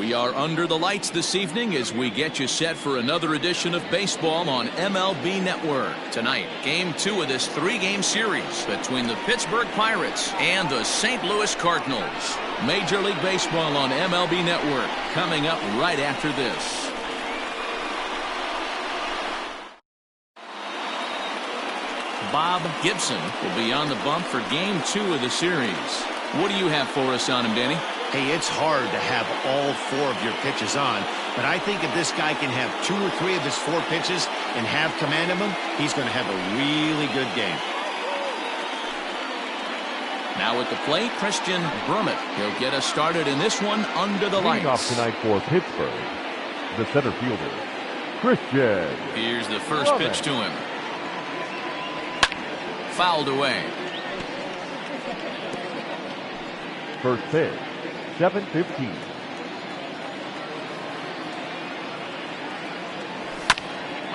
We are under the lights this evening as we get you set for another edition of baseball on MLB Network. Tonight, Game 2 of this 3-game series between the Pittsburgh Pirates and the St. Louis Cardinals. Major League Baseball on MLB Network coming up right after this. Bob Gibson will be on the bump for Game 2 of the series. What do you have for us on him, Danny? Hey, it's hard to have all 4 of your pitches on, but I think if this guy can have 2 or 3 of his 4 pitches and have command of them, he's going to have a really good game. Now at the plate, Christian Brummett. He'll get us started in this one under the lights. Leading off tonight for Pittsburgh, the center fielder, Christian. Here's the first pitch to him. Fouled away. First pitch, 7:15.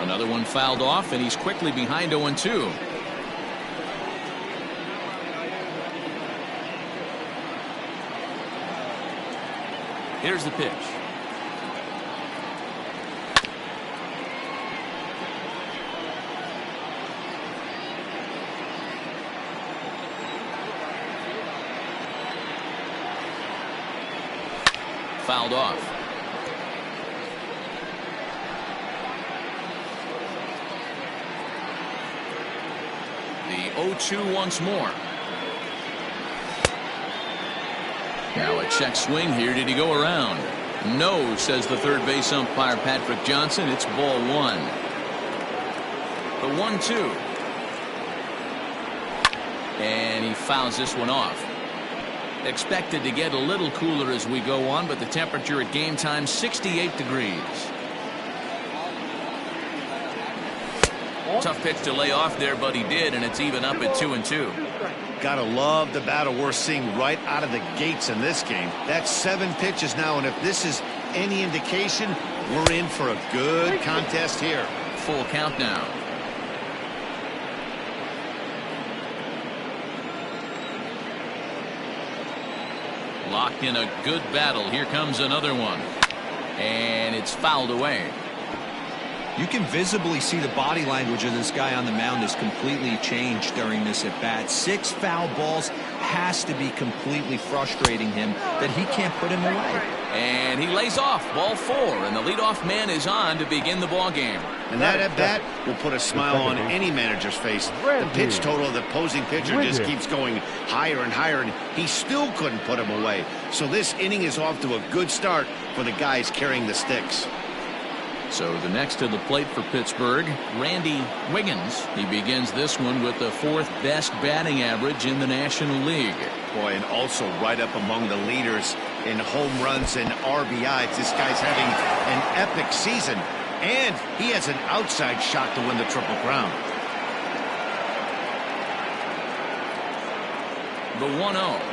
Another one fouled off, and he's quickly behind 0-2. Here's the pitch. Fouled off. The 0-2 once more. Now a check swing here. Did he go around? No, says the third base umpire Patrick Johnson. It's ball 1. The 1-2. And he fouls this one off. Expected to get a little cooler as we go on, but the temperature at game time 68 degrees. Tough pitch to lay off there, but he did, and it's even up at 2-2. Gotta love the battle we're seeing right out of the gates in this game. That's 7 pitches now, and if this is any indication, we're in for a good contest here. Full count now. Locked in a good battle. Here comes another one. And it's fouled away. You can visibly see the body language of this guy on the mound has completely changed during this at bat. 6 foul balls has to be completely frustrating him that he can't put him away. And he lays off. Ball 4, and the leadoff man is on to begin the ball game. And that at bat will put a smile on any manager's face. The pitch total of the opposing pitcher just keeps going higher and higher, and he still couldn't put him away. So this inning is off to a good start for the guys carrying the sticks. So the next to the plate for Pittsburgh, Randy Wiggins. He begins this one with the 4th best batting average in the National League. Boy, and also right up among the leaders in home runs and RBIs. This guy's having an epic season, and he has an outside shot to win the Triple Crown. The 1-0.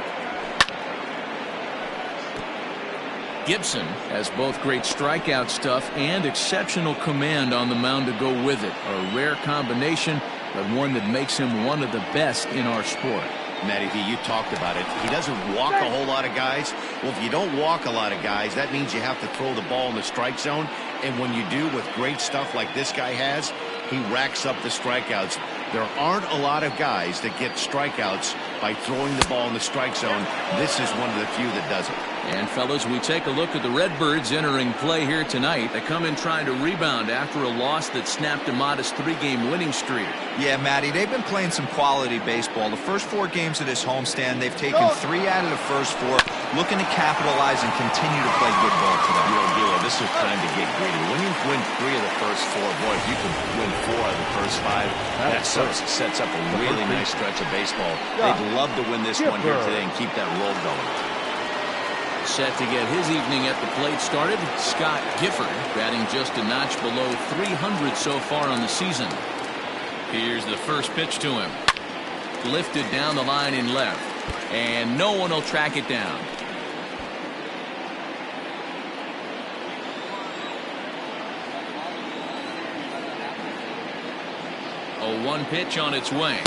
Gibson has both great strikeout stuff and exceptional command on the mound to go with it. A rare combination, but one that makes him one of the best in our sport. Matty V, you talked about it. He doesn't walk a whole lot of guys. Well, if you don't walk a lot of guys, that means you have to throw the ball in the strike zone. And when you do, with great stuff like this guy has, he racks up the strikeouts. There aren't a lot of guys that get strikeouts by throwing the ball in the strike zone. This is one of the few that does it. And fellas, we take a look at the Redbirds entering play here tonight. They come in trying to rebound after a loss that snapped a modest 3-game winning streak. Yeah, Matty, they've been playing some quality baseball. The first 4 games of this homestand, they've taken 3 out of the first 4, looking to capitalize and continue to play good ball today. Real deal. This is time to get greedy. When you win 3 of the first 4, boy, if you can win 4 out of the first 5, that sets up a really nice stretch of baseball. They'd love to win this one here today and keep that roll going. Set to get his evening at the plate started, Scott Gifford, batting just a notch below 300 so far on the season. Here's the first pitch to him. Lifted down the line in left, and no one will track it down. A 1 pitch on its way.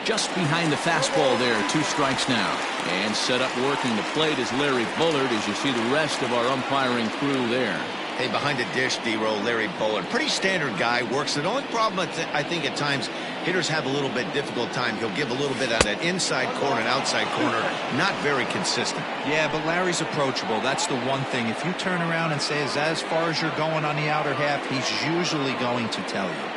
Just behind the fastball there. 2 strikes now. And set up working the plate is Larry Bullard as you see the rest of our umpiring crew there. Hey, behind the dish, D-Roll, Larry Bullard. Pretty standard guy, works it. The only problem I think at times hitters have a little bit difficult time. He'll give a little bit on that inside corner and outside corner. Not very consistent. Yeah, but Larry's approachable. That's the one thing. If you turn around and say, is that as far as you're going on the outer half, he's usually going to tell you.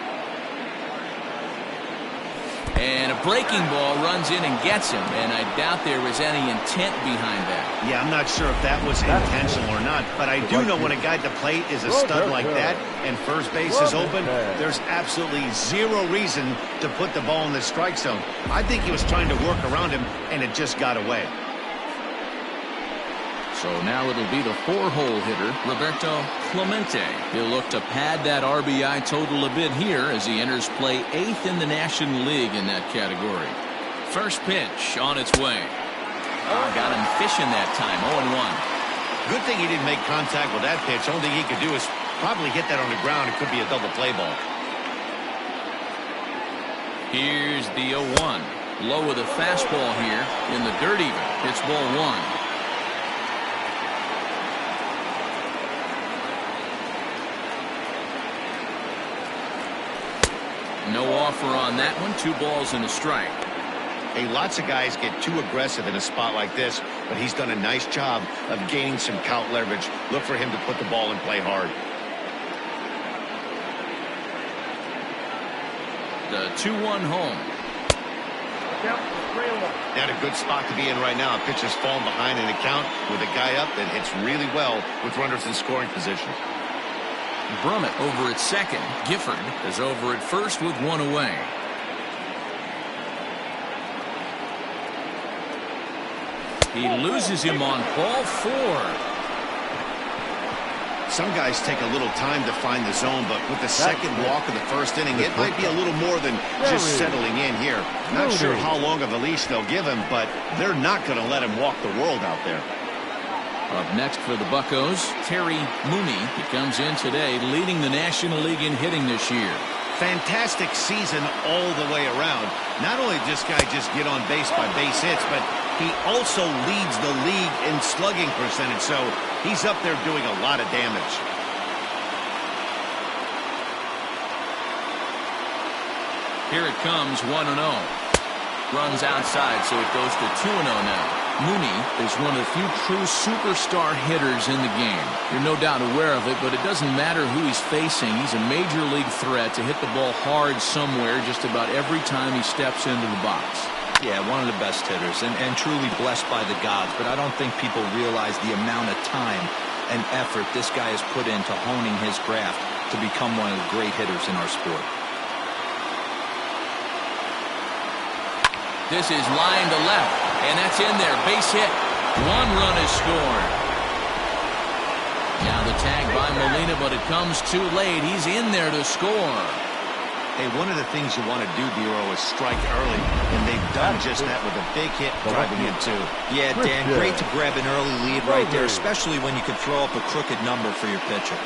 And a breaking ball runs in and gets him, and I doubt there was any intent behind that. Yeah, I'm not sure if that was intentional or not, but I do know when a guy at the plate is a stud like that and first base is open, there's absolutely zero reason to put the ball in the strike zone. I think he was trying to work around him, and it just got away. So now it'll be the 4-hole hitter, Roberto Clemente. He'll look to pad that RBI total a bit here as he enters play 8th in the National League in that category. First pitch on its way. Got him fishing that time, 0-1. Good thing he didn't make contact with that pitch. Only thing he could do is probably hit that on the ground. It could be a double play ball. Here's the 0-1. Low with a fastball here in the dirt even. It's ball 1. No offer on that one. 2 balls and a strike. Hey, lots of guys get too aggressive in a spot like this, but he's done a nice job of gaining some count leverage. Look for him to put the ball and play hard. The 2-1 home. Not a good spot to be in right now. A pitcher's falling behind in the count with a guy up that hits really well with runners in scoring position. Brummett over at second. Gifford is over at first with 1 away. He loses him on ball 4. Some guys take a little time to find the zone, but with the second walk of the first inning, it might be a little more than just settling in here. Not sure how long of a leash they'll give him, but they're not going to let him walk the world out there. Up next for the Buccos, Terry Mooney. He comes in today leading the National League in hitting this year. Fantastic season all the way around. Not only does this guy just get on base by base hits, but he also leads the league in slugging percentage, so he's up there doing a lot of damage. Here it comes, 1-0. Runs outside, so it goes to 2-0 now. Mooney is one of the few true superstar hitters in the game. You're no doubt aware of it, but it doesn't matter who he's facing. He's a major league threat to hit the ball hard somewhere just about every time he steps into the box. Yeah, one of the best hitters and truly blessed by the gods, but I don't think people realize the amount of time and effort this guy has put into honing his craft to become one of the great hitters in our sport. This is line to left, and that's in there. Base hit. 1 run is scored. Now the tag by Molina, but it comes too late. He's in there to score. Hey, one of the things you want to do, Dero, is strike early, and they've done just that with a big hit driving in too. Yeah, Dan, great to grab an early lead right there, especially when you can throw up a crooked number for your pitcher.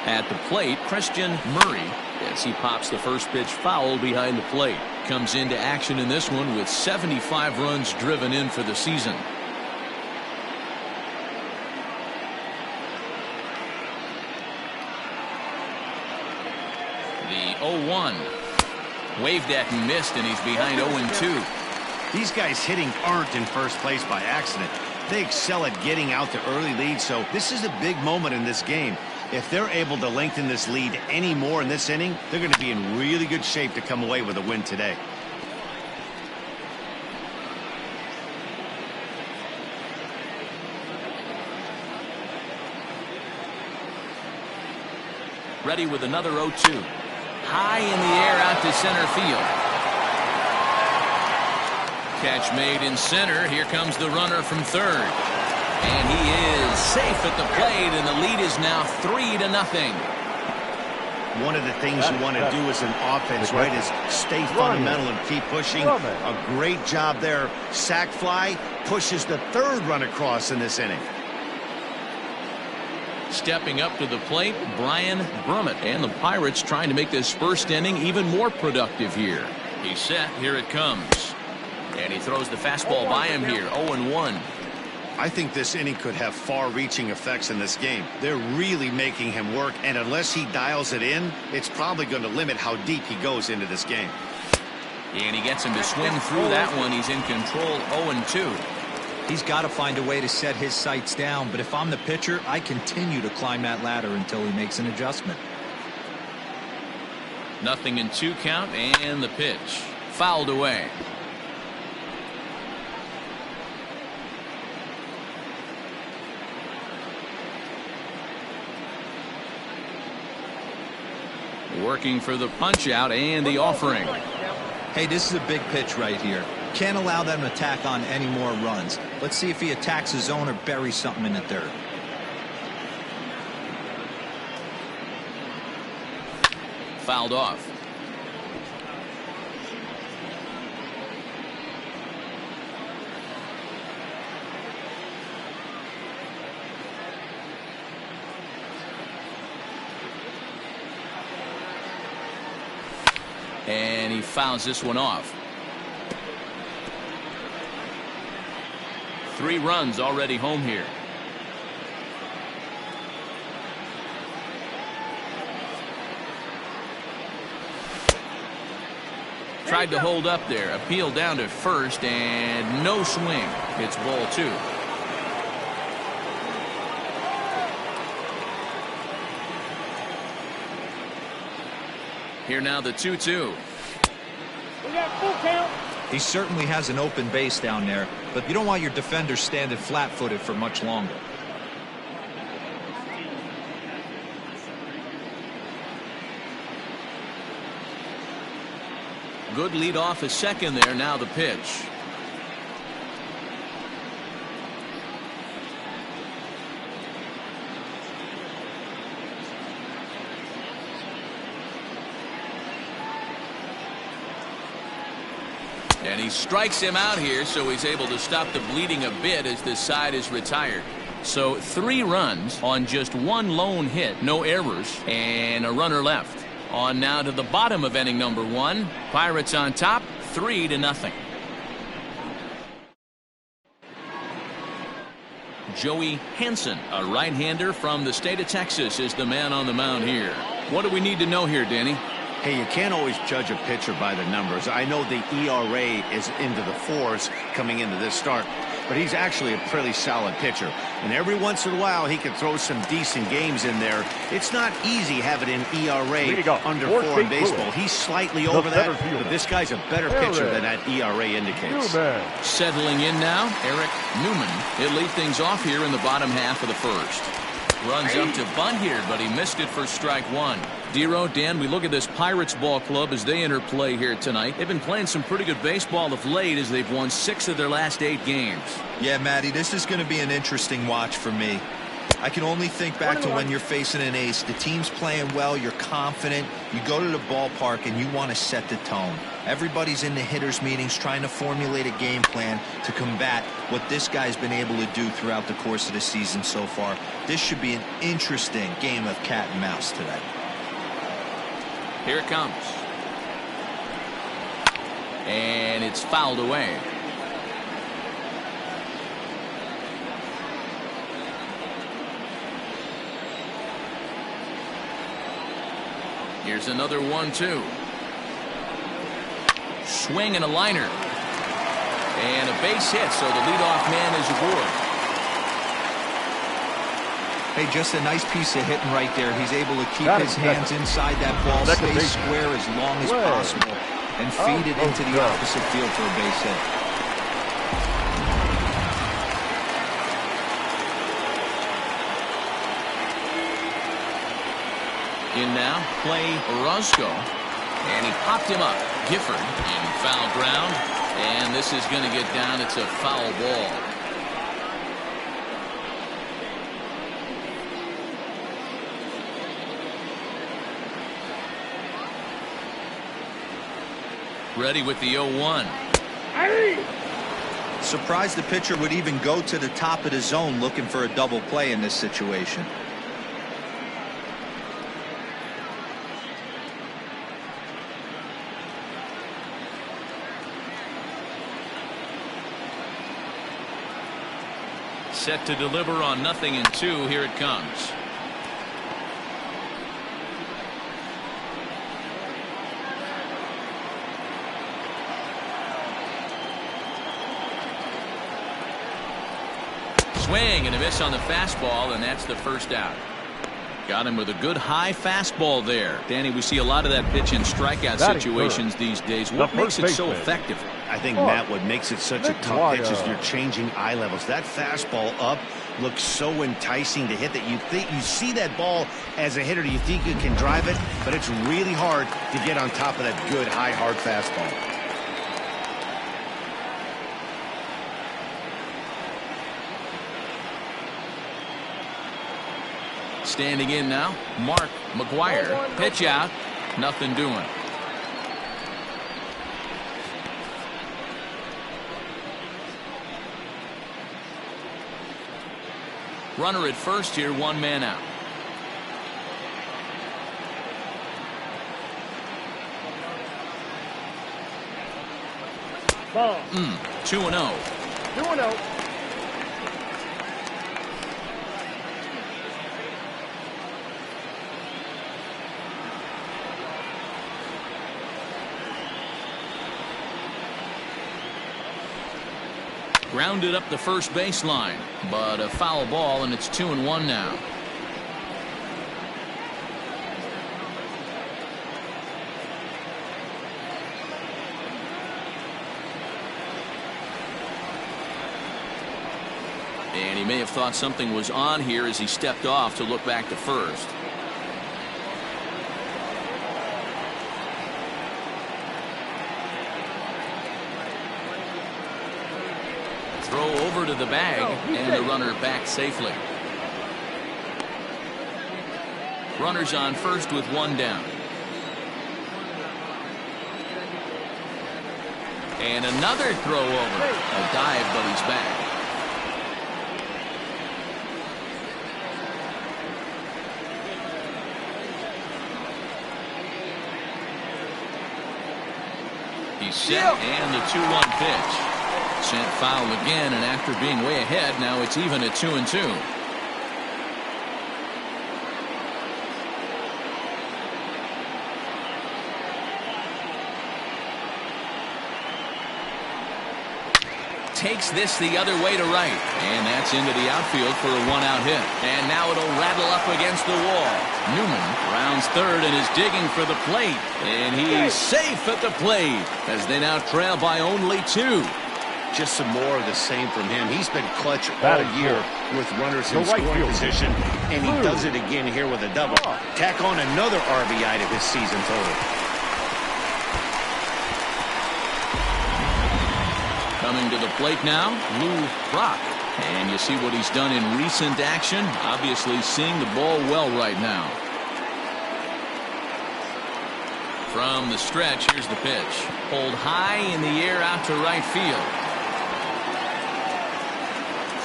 At the plate, Christian Murray, as he pops the first pitch foul behind the plate. Comes into action in this one with 75 runs driven in for the season. The 0-1. Waved at and missed, and he's behind 0-2. These guys hitting aren't in first place by accident. They excel at getting out to early leads, so this is a big moment in this game. If they're able to lengthen this lead any more in this inning, they're going to be in really good shape to come away with a win today. Ready with another 0-2. High in the air out to center field. Catch made in center. Here comes the runner from third. And he is safe at the plate, and the lead is now 3-0. one of the things you want to do as an offense, right, is stay fundamental and keep pushing. A great job there. Sack fly pushes the third run across in this inning. Stepping up to the plate, Brian Brummett, and the Pirates trying to make this first inning even more productive here. He's set. Here it comes. And he throws the fastball by him here. 0-1. I think this inning could have far-reaching effects in this game. They're really making him work, and unless he dials it in, it's probably going to limit how deep he goes into this game. And he gets him to swing through that one. He's in control. 0-2. He's got to find a way to set his sights down, but if I'm the pitcher, I continue to climb that ladder until he makes an adjustment. 0-2 count, and the pitch fouled away. Working for the punch out and the offering. Hey, this is a big pitch right here. Can't allow them to tack on any more runs. Let's see if he attacks his zone or buries something in the dirt. Fouled off. And he fouls this one off. 3 runs already home here. Tried to hold up there. Appeal down to first and no swing. It's ball 2. Here now the 2-2. We got full count. He certainly has an open base down there, but you don't want your defender standing flat-footed for much longer. Good lead off a second there. Now the pitch. And he strikes him out here, so he's able to stop the bleeding a bit as this side is retired. So 3 runs on just 1 lone hit, no errors, and a runner left. On now to the bottom of inning number 1. Pirates on top, 3-0. Joey Hansen, a right-hander from the state of Texas, is the man on the mound here. What do we need to know here, Danny? Hey, you can't always judge a pitcher by the numbers. I know the ERA is into the 4s coming into this start, but he's actually a pretty solid pitcher. And every once in a while, he can throw some decent games in there. It's not easy having an ERA under 4 in baseball. He's slightly over that, but this guy's a better pitcher than that ERA indicates. Settling in now, Eric Newman. He'll lead things off here in the bottom half of the first. Runs up to bunt here, but he missed it for strike 1. Dero, Dan, we look at this Pirates ball club as they enter play here tonight. They've been playing some pretty good baseball of late as they've won 6 of their last 8 games. Yeah, Matty, this is going to be an interesting watch for me. I can only think back to when you're facing an ace. The team's playing well, you're confident, you go to the ballpark and you want to set the tone. Everybody's in the hitters meetings trying to formulate a game plan to combat what this guy's been able to do throughout the course of the season so far. This should be an interesting game of cat and mouse today. Here it comes. And it's fouled away. Here's another 1-2. Swing and a liner. And a base hit, so the leadoff man is aboard. Hey, just a nice piece of hitting right there. He's able to keep his hands inside that ball, stay square as long as possible, and feed it into the opposite field for a base hit. In now, play Roscoe. And he popped him up. Gifford in foul ground. And this is going to get down. It's a foul ball. Ready with the 0-1. Surprised the pitcher would even go to the top of the zone looking for a double play in this situation. Set to deliver on 0-2. Here it comes. Swing and a miss on the fastball, and that's the first out. Got him with a good high fastball there. Danny, we see a lot of that pitch in strikeout situations these days. What makes it so effective? I think, Matt, what makes it such a tough pitch is you're changing eye levels. That fastball up looks so enticing to hit that you see that ball as a hitter, you think you can drive it, but it's really hard to get on top of that good high hard fastball. Standing in now, Mark McGuire. Pitch out, nothing doing. Runner at first here, one man out. Ball. 2-0. 2-0. Grounded up the first baseline, but a foul ball, and it's 2-1 now. And he may have thought something was on here as he stepped off to look back to first. Throw over to the bag, and the runner back safely. Runners on first with one down. And another throw over. A dive, but he's back. He's set, and the 2-1 pitch. Sent foul again, and after being way ahead, now it's even at 2-2. Takes this the other way to right, and that's into the outfield for a one-out hit. And now it'll rattle up against the wall. Newman rounds third and is digging for the plate, and he's safe at the plate as they now trail by only 2. Just some more of the same from him. He's been clutch all year with runners in scoring position, and he does it again here with a double. Tack on another RBI to his season total. Coming to the plate now, Lou Brock. And you see what he's done in recent action. Obviously seeing the ball well right now. From the stretch, here's the pitch. Pulled high in the air out to right field.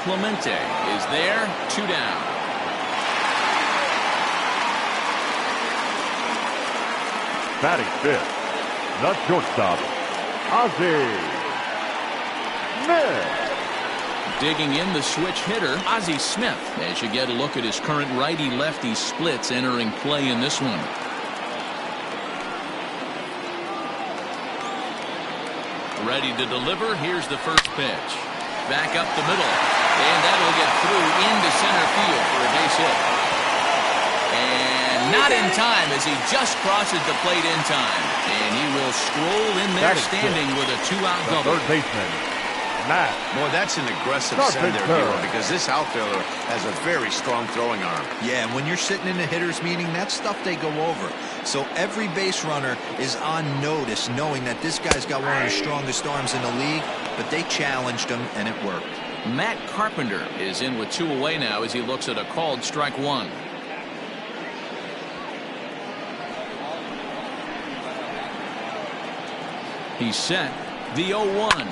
Clemente is there, 2 down. Batting fifth, the shortstop, Ozzie Smith. Digging in the switch hitter, Ozzie Smith, as you get a look at his current righty-lefty splits entering play in this one. Ready to deliver, here's the first pitch. Back up the middle, and that'll get through into center field for a base hit. And not in time as he just crosses the plate in time. And he will scroll in there standing with a 2-out double. Third baseman, Matt. Boy, that's an aggressive send there, Hero, because this outfielder has a very strong throwing arm. Yeah, and when you're sitting in a hitter's meeting, that's stuff they go over. So every base runner is on notice, knowing that this guy's got one of the strongest arms in the league, but they challenged him, and it worked. Matt Carpenter is in with 2 away now as he looks at a called strike 1. He's set. The 0-1.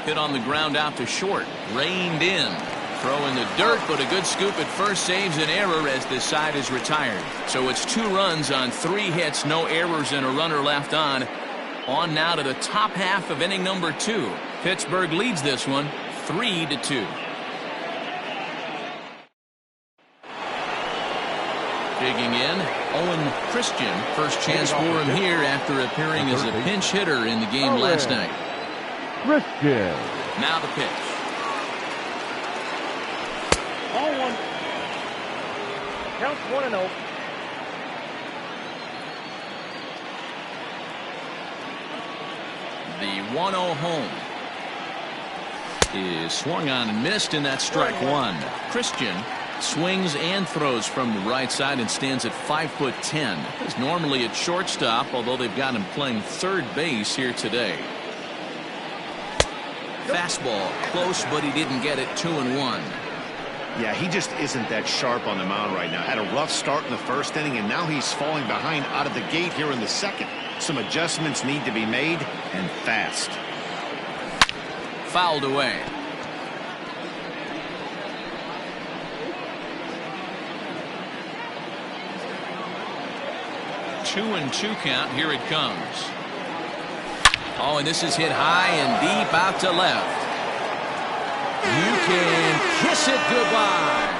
Hit on the ground out to short. Reined in. Throw in the dirt, but a good scoop at first saves an error as this side is retired. So it's 2 runs on 3 hits, no errors, and a runner left on. On now to the top half of inning number 2. Pittsburgh leads this one 3-2. Digging in, Owen Christian. First chance for him here after appearing as a pinch hitter in the game last night. Christian. Now the pitch. Ball 1. Counts 1-0. The 1-0 home is swung on and missed, and that's strike 1. Christian swings and throws from the right side and stands at 5'10". He's normally at shortstop, although they've got him playing third base here today. Fastball close, but he didn't get it. 2-1. Yeah, he just isn't that sharp on the mound right now. Had a rough start in the first inning, and now he's falling behind out of the gate here in the second. Some adjustments need to be made, and fast. Fouled away. Two and 2 count. Here it comes. Oh, and this is hit high and deep out to left. You can kiss it goodbye.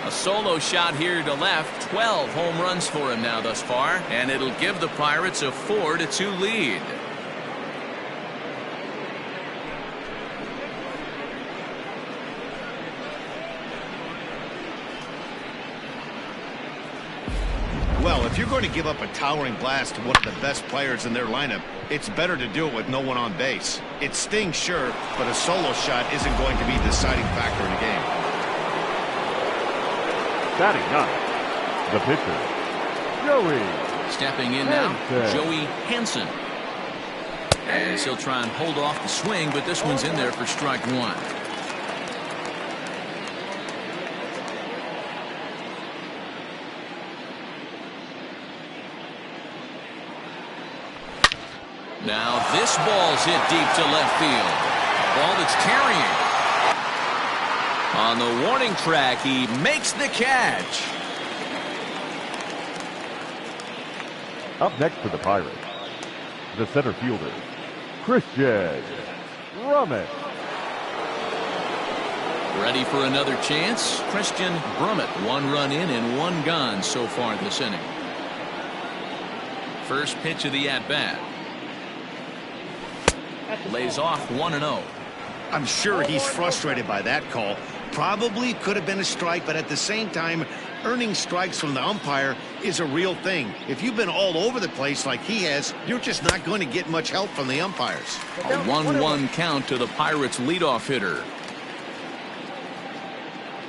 A solo shot here to left. 12 home runs for him now thus far, and it'll give the Pirates a 4-2 lead. Well, if you're going to give up a towering blast to one of the best players in their lineup, it's better to do it with no one on base. It stings, sure, but a solo shot isn't going to be the deciding factor in a game. Batting up, the pitcher, Joey. Stepping in now, Joey Hansen. As he'll try and hold off the swing, but this one's in there for strike 1. Now this ball's hit deep to left field. A ball that's carrying. On the warning track, he makes the catch. Up next for the Pirates, the center fielder, Christian Brummett. Ready for another chance? Christian Brummett. 1 run in and 1 gone so far this inning. First pitch of the at-bat. Lays off 1-0. I'm sure he's frustrated by that call. Probably could have been a strike, but at the same time, earning strikes from the umpire is a real thing. If you've been all over the place like he has, you're just not going to get much help from the umpires. A 1-1 count to the Pirates leadoff hitter.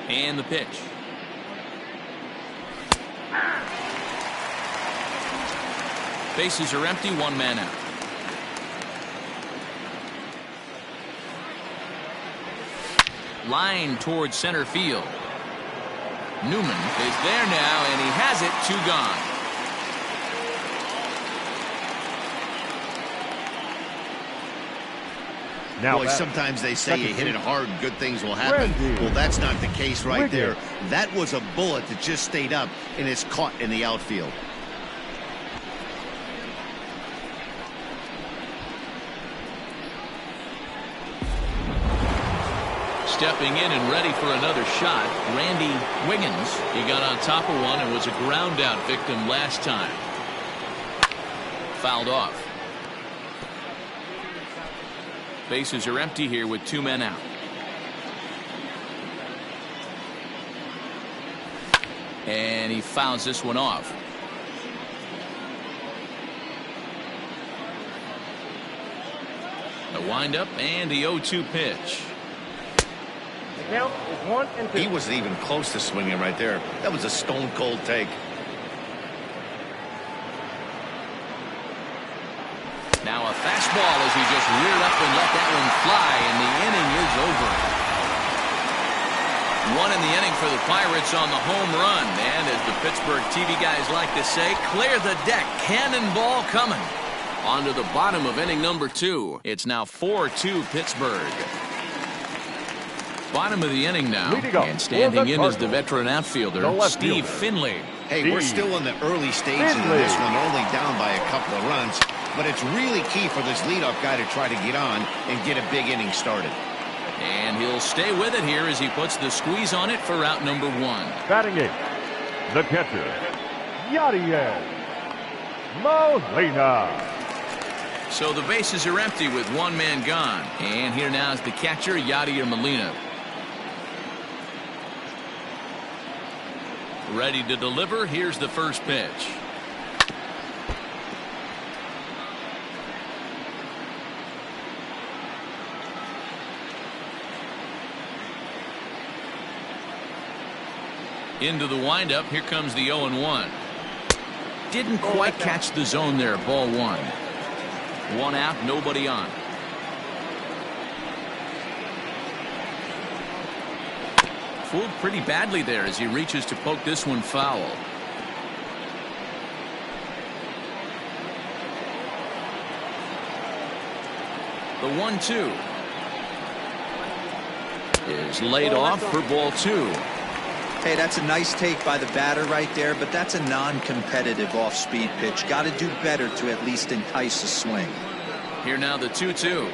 And the pitch. Bases are empty, 1 man out. Line towards center field. Newman is there now, and he has it. 2 gone. Now Boy, sometimes they say you hit it hard and good things will happen. Well, that's not the case right there. That was a bullet that just stayed up and is caught in the outfield. Stepping in and ready for another shot, Randy Wiggins. He got on top of one and was a ground out victim last time. Fouled off. Bases are empty here with 2 men out. And he fouls this one off. A windup and the 0-2 pitch. The count is 1-2. He wasn't even close to swinging right there. That was a stone cold take. Now a fastball as he just reared up and let that one fly, and the inning is over. One in the inning for the Pirates on the home run. And as the Pittsburgh TV guys like to say, clear the deck. Cannonball coming. On to the bottom of inning number 2. It's now 4-2 Pittsburgh. Bottom of the inning now. And standing in is the veteran outfielder, Steve Finley. Hey, we're still in the early stages of this one, only down by a couple of runs. But it's really key for this leadoff guy to try to get on and get a big inning started. And he'll stay with it here as he puts the squeeze on it for out number 1. Batting 8, the catcher, Yadier Molina. So the bases are empty with one man gone. And here now is the catcher, Yadier Molina. Ready to deliver. Here's the first pitch. Into the windup. Here comes the 0-1. Didn't quite catch the zone there. Ball 1. 1 out, nobody on. Fooled pretty badly there as he reaches to poke this one foul. The 1-2 is laid off for ball 2. Hey, that's a nice take by the batter right there, but that's a non-competitive off-speed pitch. Got to do better to at least entice a swing. Here now the 2-2.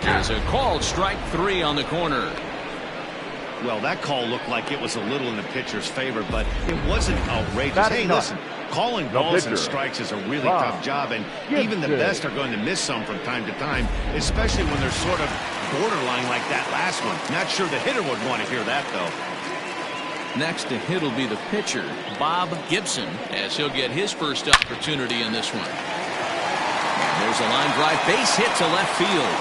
There's a called strike 3 on the corner. Well, that call looked like it was a little in the pitcher's favor, but it wasn't outrageous. Hey, listen, calling balls and strikes is a really tough job, and even the best are going to miss some from time to time, especially when they're sort of borderline like that last one. Not sure the hitter would want to hear that, though. Next to hit will be the pitcher, Bob Gibson, as he'll get his first opportunity in this one. And there's a line drive base hit to left field.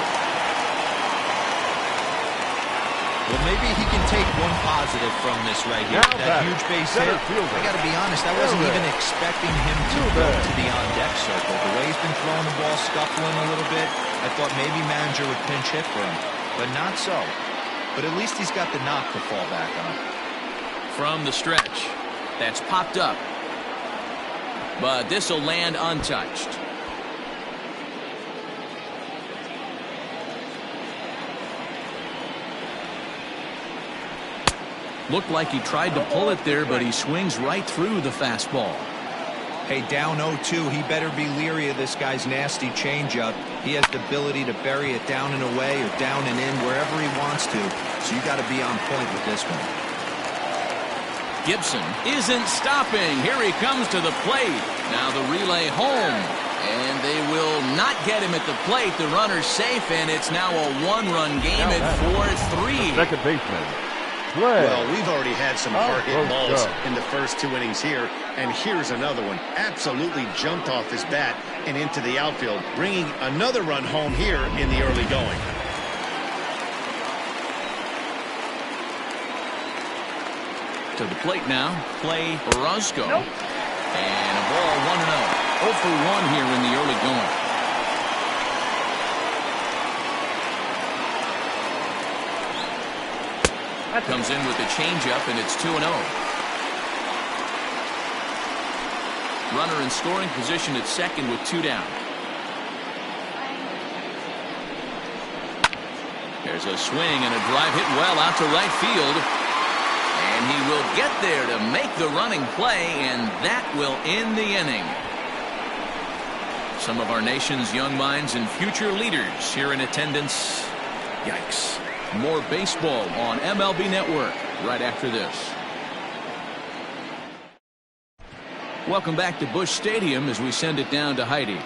Well, maybe he can take one positive from this right here. That huge base hit. I got to be honest, I wasn't even expecting him to go to the on-deck circle. The way he's been throwing the ball, scuffling a little bit, I thought maybe manager would pinch hit for him. But not so. But at least he's got the knock to fall back on. From the stretch. That's popped up. But this will land untouched. Looked like he tried to pull it there, but he swings right through the fastball. Hey, down 0-2, he better be leery of this guy's nasty changeup. He has the ability to bury it down and away or down and in wherever he wants to. So you got to be on point with this one. Gibson isn't stopping. Here he comes to the plate. Now the relay home. And they will not get him at the plate. The runner's safe, and it's now a one-run game at 4-3. Second baseman. Well, we've already had some hard-hit balls in the first 2 innings here, and here's another one. Absolutely jumped off his bat and into the outfield, bringing another run home here in the early going. To the plate now, Clay Orozco. And a ball 1-0. 0 for 1 here in the early going. Comes in with the changeup, and it's 2-0. Runner in scoring position at second with 2 down. There's a swing and a drive hit well out to right field. And he will get there to make the running play, and that will end the inning. Some of our nation's young minds and future leaders here in attendance. Yikes. More baseball on MLB Network right after this. Welcome back to Busch Stadium as we send it down to Heidi.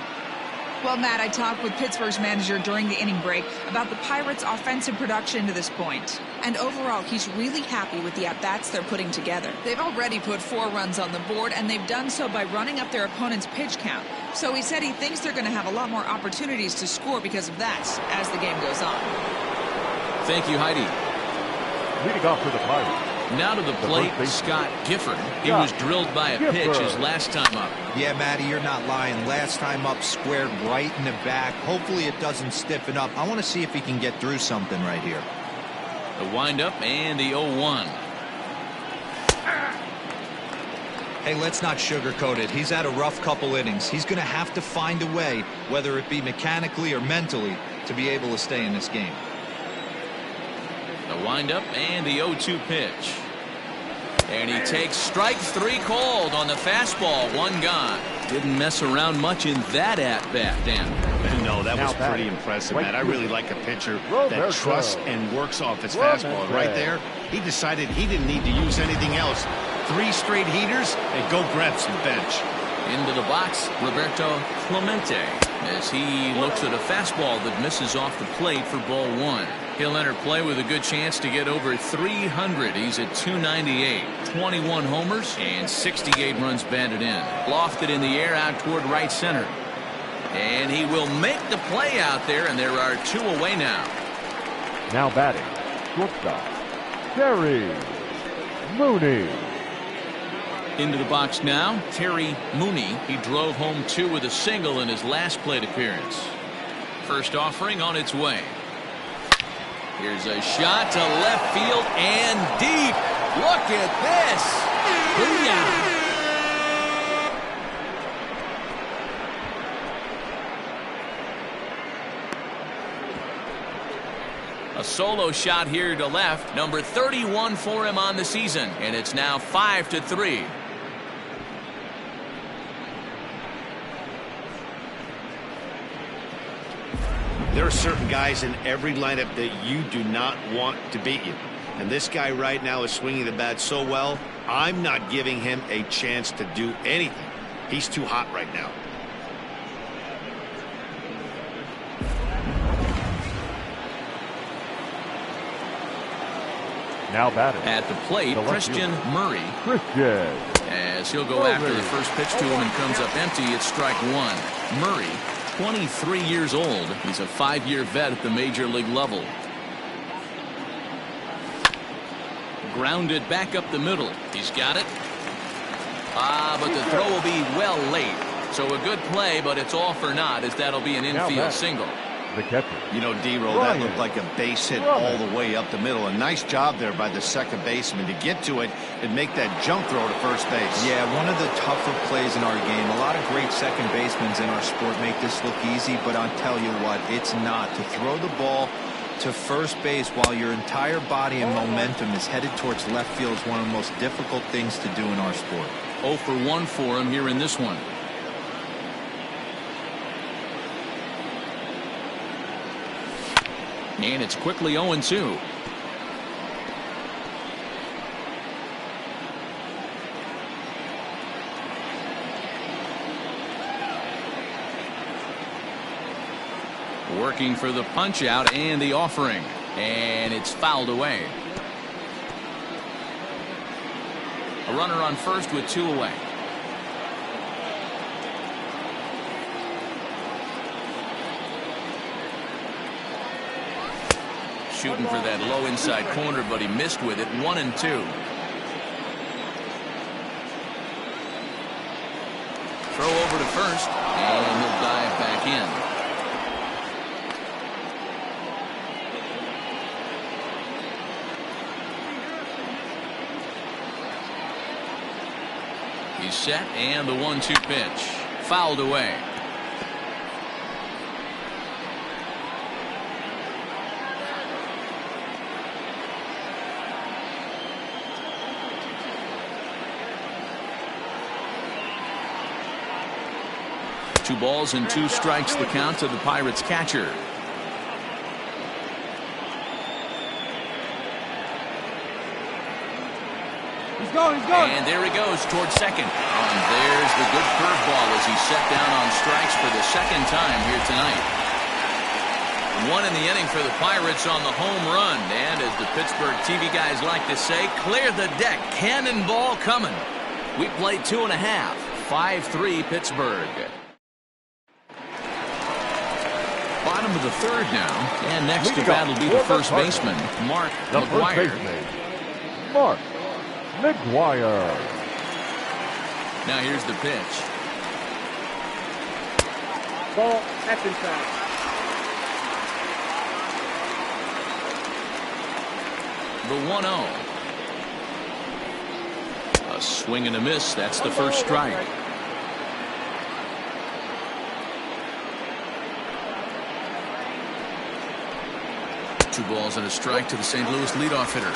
Well, Matt, I talked with Pittsburgh's manager during the inning break about the Pirates' offensive production to this point. And overall, he's really happy with the at-bats they're putting together. They've already put 4 runs on the board, and they've done so by running up their opponent's pitch count. So he said he thinks they're going to have a lot more opportunities to score because of that as the game goes on. Thank you, Heidi. Leading off for the Pirates. Now to the plate, Scott Gifford. He was drilled by a pitch his last time up. Yeah, Matty, you're not lying. Last time up, squared right in the back. Hopefully it doesn't stiffen up. I want to see if he can get through something right here. The windup and the 0-1. Hey, let's not sugarcoat it. He's had a rough couple innings. He's going to have to find a way, whether it be mechanically or mentally, to be able to stay in this game. The windup and the 0-2 pitch. And he takes strike 3 called on the fastball. 1 gone. Didn't mess around much in that at-bat, Dan. No, that was pretty impressive, man. I really like a pitcher that trusts and works off his fastball. Right there, he decided he didn't need to use anything else. 3 straight heaters and go grab some bench. Into the box, Roberto Clemente, as he looks at a fastball that misses off the plate for ball 1. He'll enter play with a good chance to get over 300. He's at 298, 21 homers, and 68 runs batted in. Lofted in the air out toward right center. And he will make the play out there, and there are 2 away now. Now batting, shortstop, Terry Mooney. Into the box now, Terry Mooney. He drove home 2 with a single in his last plate appearance. First offering on its way. Here's a shot to left field and deep. Look at this. Booyah. A solo shot here to left. Number 31 for him on the season. And it's now 5-3. There are certain guys in every lineup that you do not want to beat you. And this guy right now is swinging the bat so well, I'm not giving him a chance to do anything. He's too hot right now. Now batting. At the plate, Christian Murray. As he'll go after the first pitch to him and comes up empty, it's strike 1. Murray, 23 years old. He's a 5-year vet at the major league level. Grounded back up the middle. He's got it. But the throw will be well late. So a good play, but it's all for naught, as that'll be an infield single. The catcher. You know, D-Roll, that looked like a base hit all the way up the middle. A nice job there by the second baseman to get to it and make that jump throw to first base. Yeah, one of the tougher plays in our game. A lot of great second basemen in our sport make this look easy, but I'll tell you what, it's not. To throw the ball to first base while your entire body and momentum is headed towards left field is one of the most difficult things to do in our sport. 0 for 1 for him here in this one. And it's quickly 0-2. Working for the punch out and the offering. And it's fouled away. A runner on first with 2 away. Shooting for that low inside corner, but he missed with it. 1-2. Throw over to first, and he'll dive back in. He's set, and the 1-2 pitch. Fouled away. Two balls and 2 strikes the count to the Pirates catcher. He's going. And there he goes towards second. And there's the good curveball as he's set down on strikes for the second time here tonight. 1 in the inning for the Pirates on the home run. And as the Pittsburgh TV guys like to say, clear the deck. Cannonball coming. We played 2.5. 5-3 Pittsburgh. Bottom of the 3rd now. And next to bat will be the first baseman, Mark McGwire. Mark McGwire. Now here's the pitch. Ball, that's inside. The 1-0. A swing and a miss. That's the first strike. Two balls and a strike to the St. Louis leadoff hitter.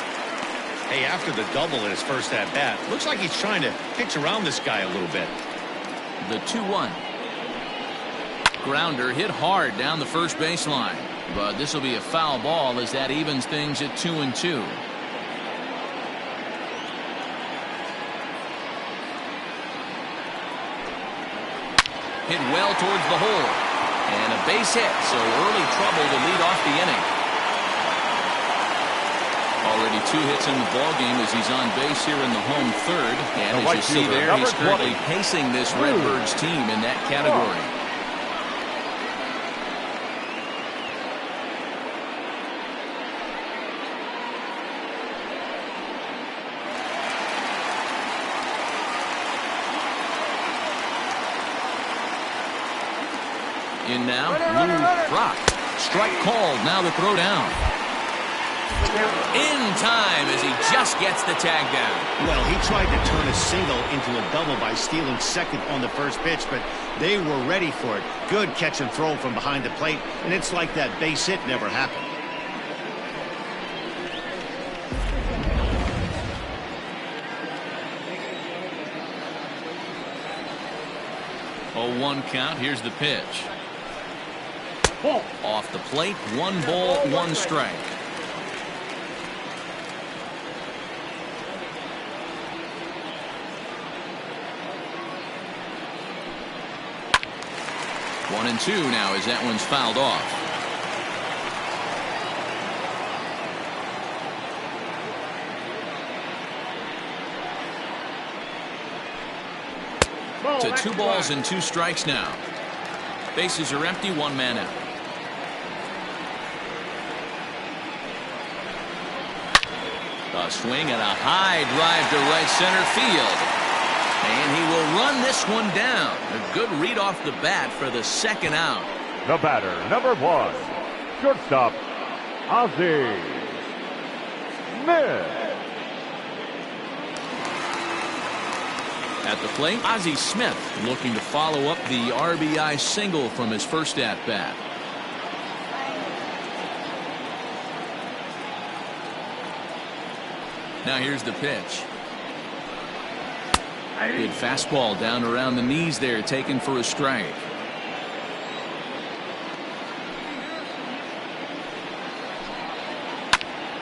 Hey, after the double in his first at-bat, looks like he's trying to pitch around this guy a little bit. The 2-1. Grounder hit hard down the first baseline. But this will be a foul ball as that evens things at 2-2. Hit well towards the hole. And a base hit, so early trouble to lead off the inning. Already 2 hits in the ballgame as he's on base here in the home third. And as you see there, he's currently pacing this Redbirds team in that category. In now, Lou Brock. Strike called. Now the throw down. In time as he just gets the tag down. Well, he tried to turn a single into a double by stealing second on the first pitch, but they were ready for it. Good catch and throw from behind the plate, and it's like that base hit never happened. Oh, 1 count. Here's the pitch. Off the plate, 1 ball, 1 strike. One and 2 now as that one's fouled off. To 2 balls and 2 strikes now. Bases are empty, 1 man out. A swing and a high drive to right center field. And he will run this one down. A good read off the bat for the second out. The batter, number 1, shortstop, Ozzie Smith. At the plate, Ozzie Smith looking to follow up the RBI single from his first at-bat. Now here's the pitch. Good fastball down around the knees there, taken for a strike.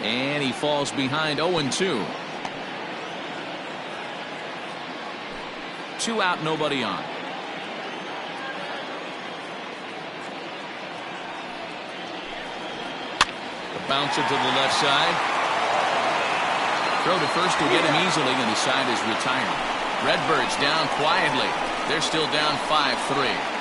And he falls behind 0-2. 2 out, nobody on. The bouncer to the left side. Throw to first to get him easily, and the side is retired. Redbirds down quietly. They're still down 5-3.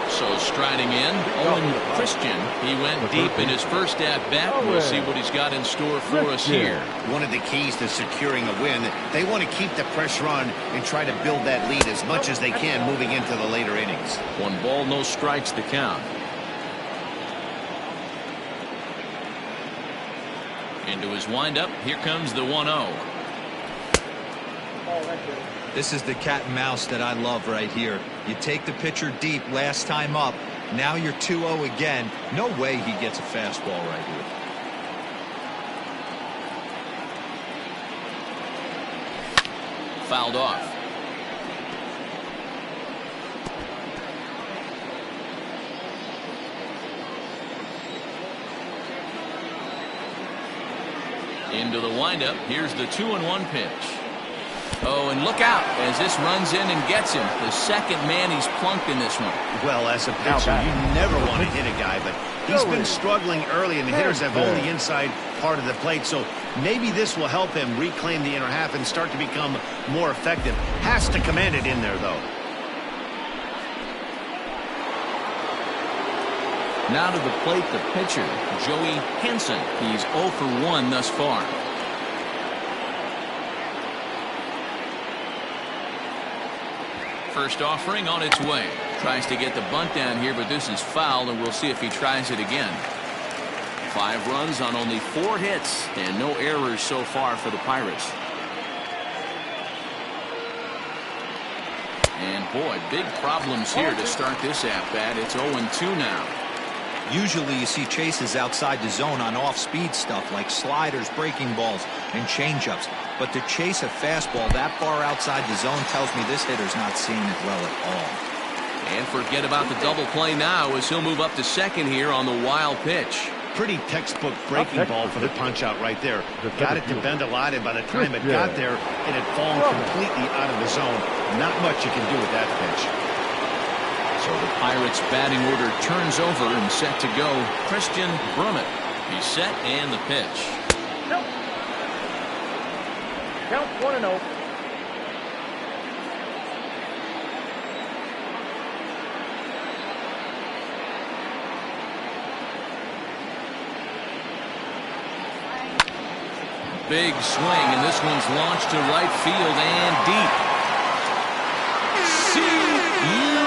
So striding in, Owen Christian. He went deep in his first at-bat. We'll see what he's got in store for us here. One of the keys to securing a win, they want to keep the pressure on and try to build that lead as much as they can moving into the later innings. 1 ball, no strikes the count. Into his windup. Here comes the 1-0. This is the cat and mouse that I love right here. You take the pitcher deep last time up. Now you're 2-0 again. No way he gets a fastball right here. Fouled off. Into the windup. Here's the 2-1 pitch. Oh, and look out as this runs in and gets him. The second man he's plunked in this one. Well, as a pitcher, you never want to hit a guy, but he's been struggling early, and the hitters have owned the inside part of the plate, so maybe this will help him reclaim the inner half and start to become more effective. Has to command it in there, though. Now to the plate, the pitcher, Joey Henson. He's 0 for 1 thus far. First offering on its way. Tries to get the bunt down here, but this is foul, and we'll see if he tries it again. 5 runs on only 4 hits, and no errors so far for the Pirates. And boy, big problems here to start this at-bat. It's 0-2 now. Usually you see chases outside the zone on off-speed stuff like sliders, breaking balls, and changeups. But to chase a fastball that far outside the zone tells me this hitter's not seeing it well at all. And forget about the double play now as he'll move up to second here on the wild pitch. Pretty textbook breaking ball for the punch-out right there. Got it to bend a lot, and by the time it got there, it had fallen completely out of the zone. Not much you can do with that pitch. So the Pirates' batting order turns over and set to go. Christian Brummett. He's set and the pitch. Count 1-0. Big swing, and this one's launched to right field and deep. See you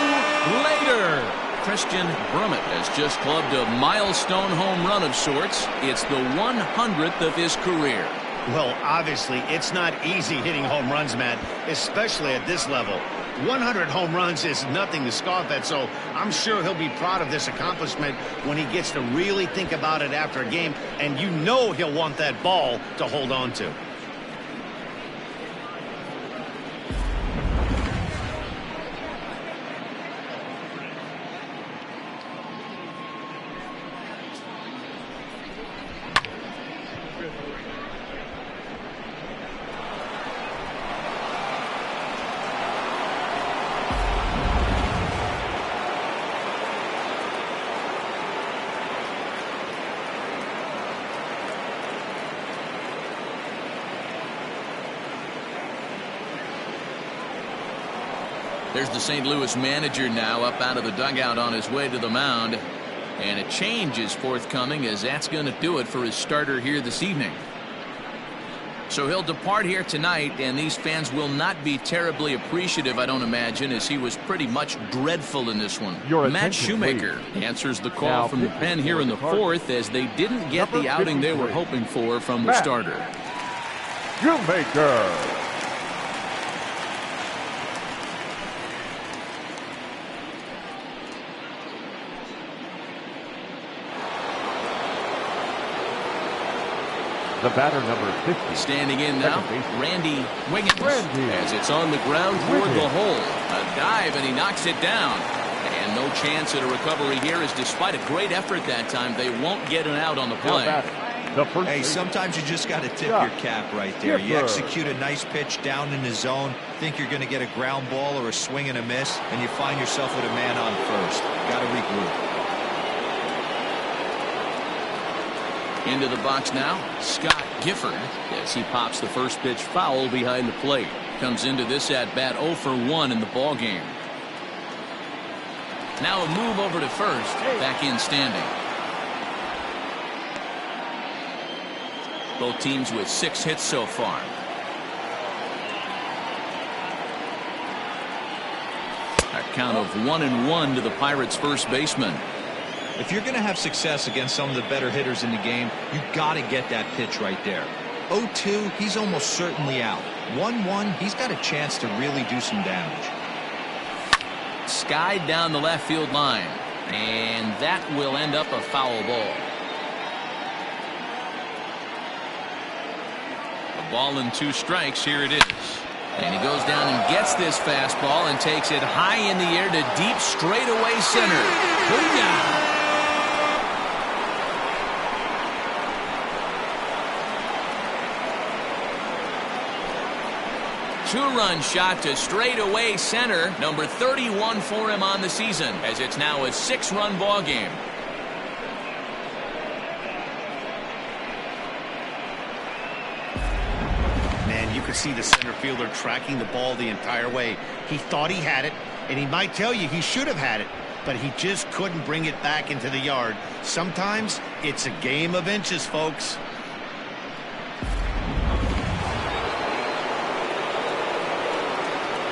later. Christian Brummett has just clubbed a milestone home run of sorts. It's the 100th of his career. Well, obviously, it's not easy hitting home runs, Matt, especially at this level. 100 home runs is nothing to scoff at, so I'm sure he'll be proud of this accomplishment when he gets to really think about it after a game, and you know he'll want that ball to hold on to. There's the St. Louis manager now up out of the dugout on his way to the mound. And a change is forthcoming, as that's going to do it for his starter here this evening. So he'll depart here tonight, and these fans will not be terribly appreciative, I don't imagine, as he was pretty much dreadful in this one. Matt Shoemaker answers the call from the pen here in the 4th, as they didn't get the outing they were hoping for from the starter. Shoemaker. The batter, number 50. Standing in now, Randy Wiggins. As it's on the ground toward the hole. A dive, and he knocks it down. And no chance at a recovery here, as despite a great effort that time, they won't get an out on the play. Hey, sometimes you just got to tip your cap right there. You execute a nice pitch down in the zone, think you're going to get a ground ball or a swing and a miss, and you find yourself with a man on first. Got to regroup. Into the box now, Scott Gifford, as he pops the first pitch foul behind the plate. Comes into this at-bat 0 for 1 in the ball game. Now a move over to first, back in standing. Both teams with 6 hits so far. A count of 1-1 to the Pirates' first baseman. If you're going to have success against some of the better hitters in the game, you've got to get that pitch right there. 0-2, he's almost certainly out. 1-1, he's got a chance to really do some damage. Skied down the left field line, and that will end up a foul ball. A ball and 2 strikes. Here it is. And he goes down and gets this fastball and takes it high in the air to deep straightaway center. Booyah! 2-run shot to straightaway center. Number 31 for him on the season, as it's now a 6-run ball game. Man, you could see the center fielder tracking the ball the entire way. He thought he had it, and he might tell you he should have had it, but he just couldn't bring it back into the yard. Sometimes it's a game of inches, folks.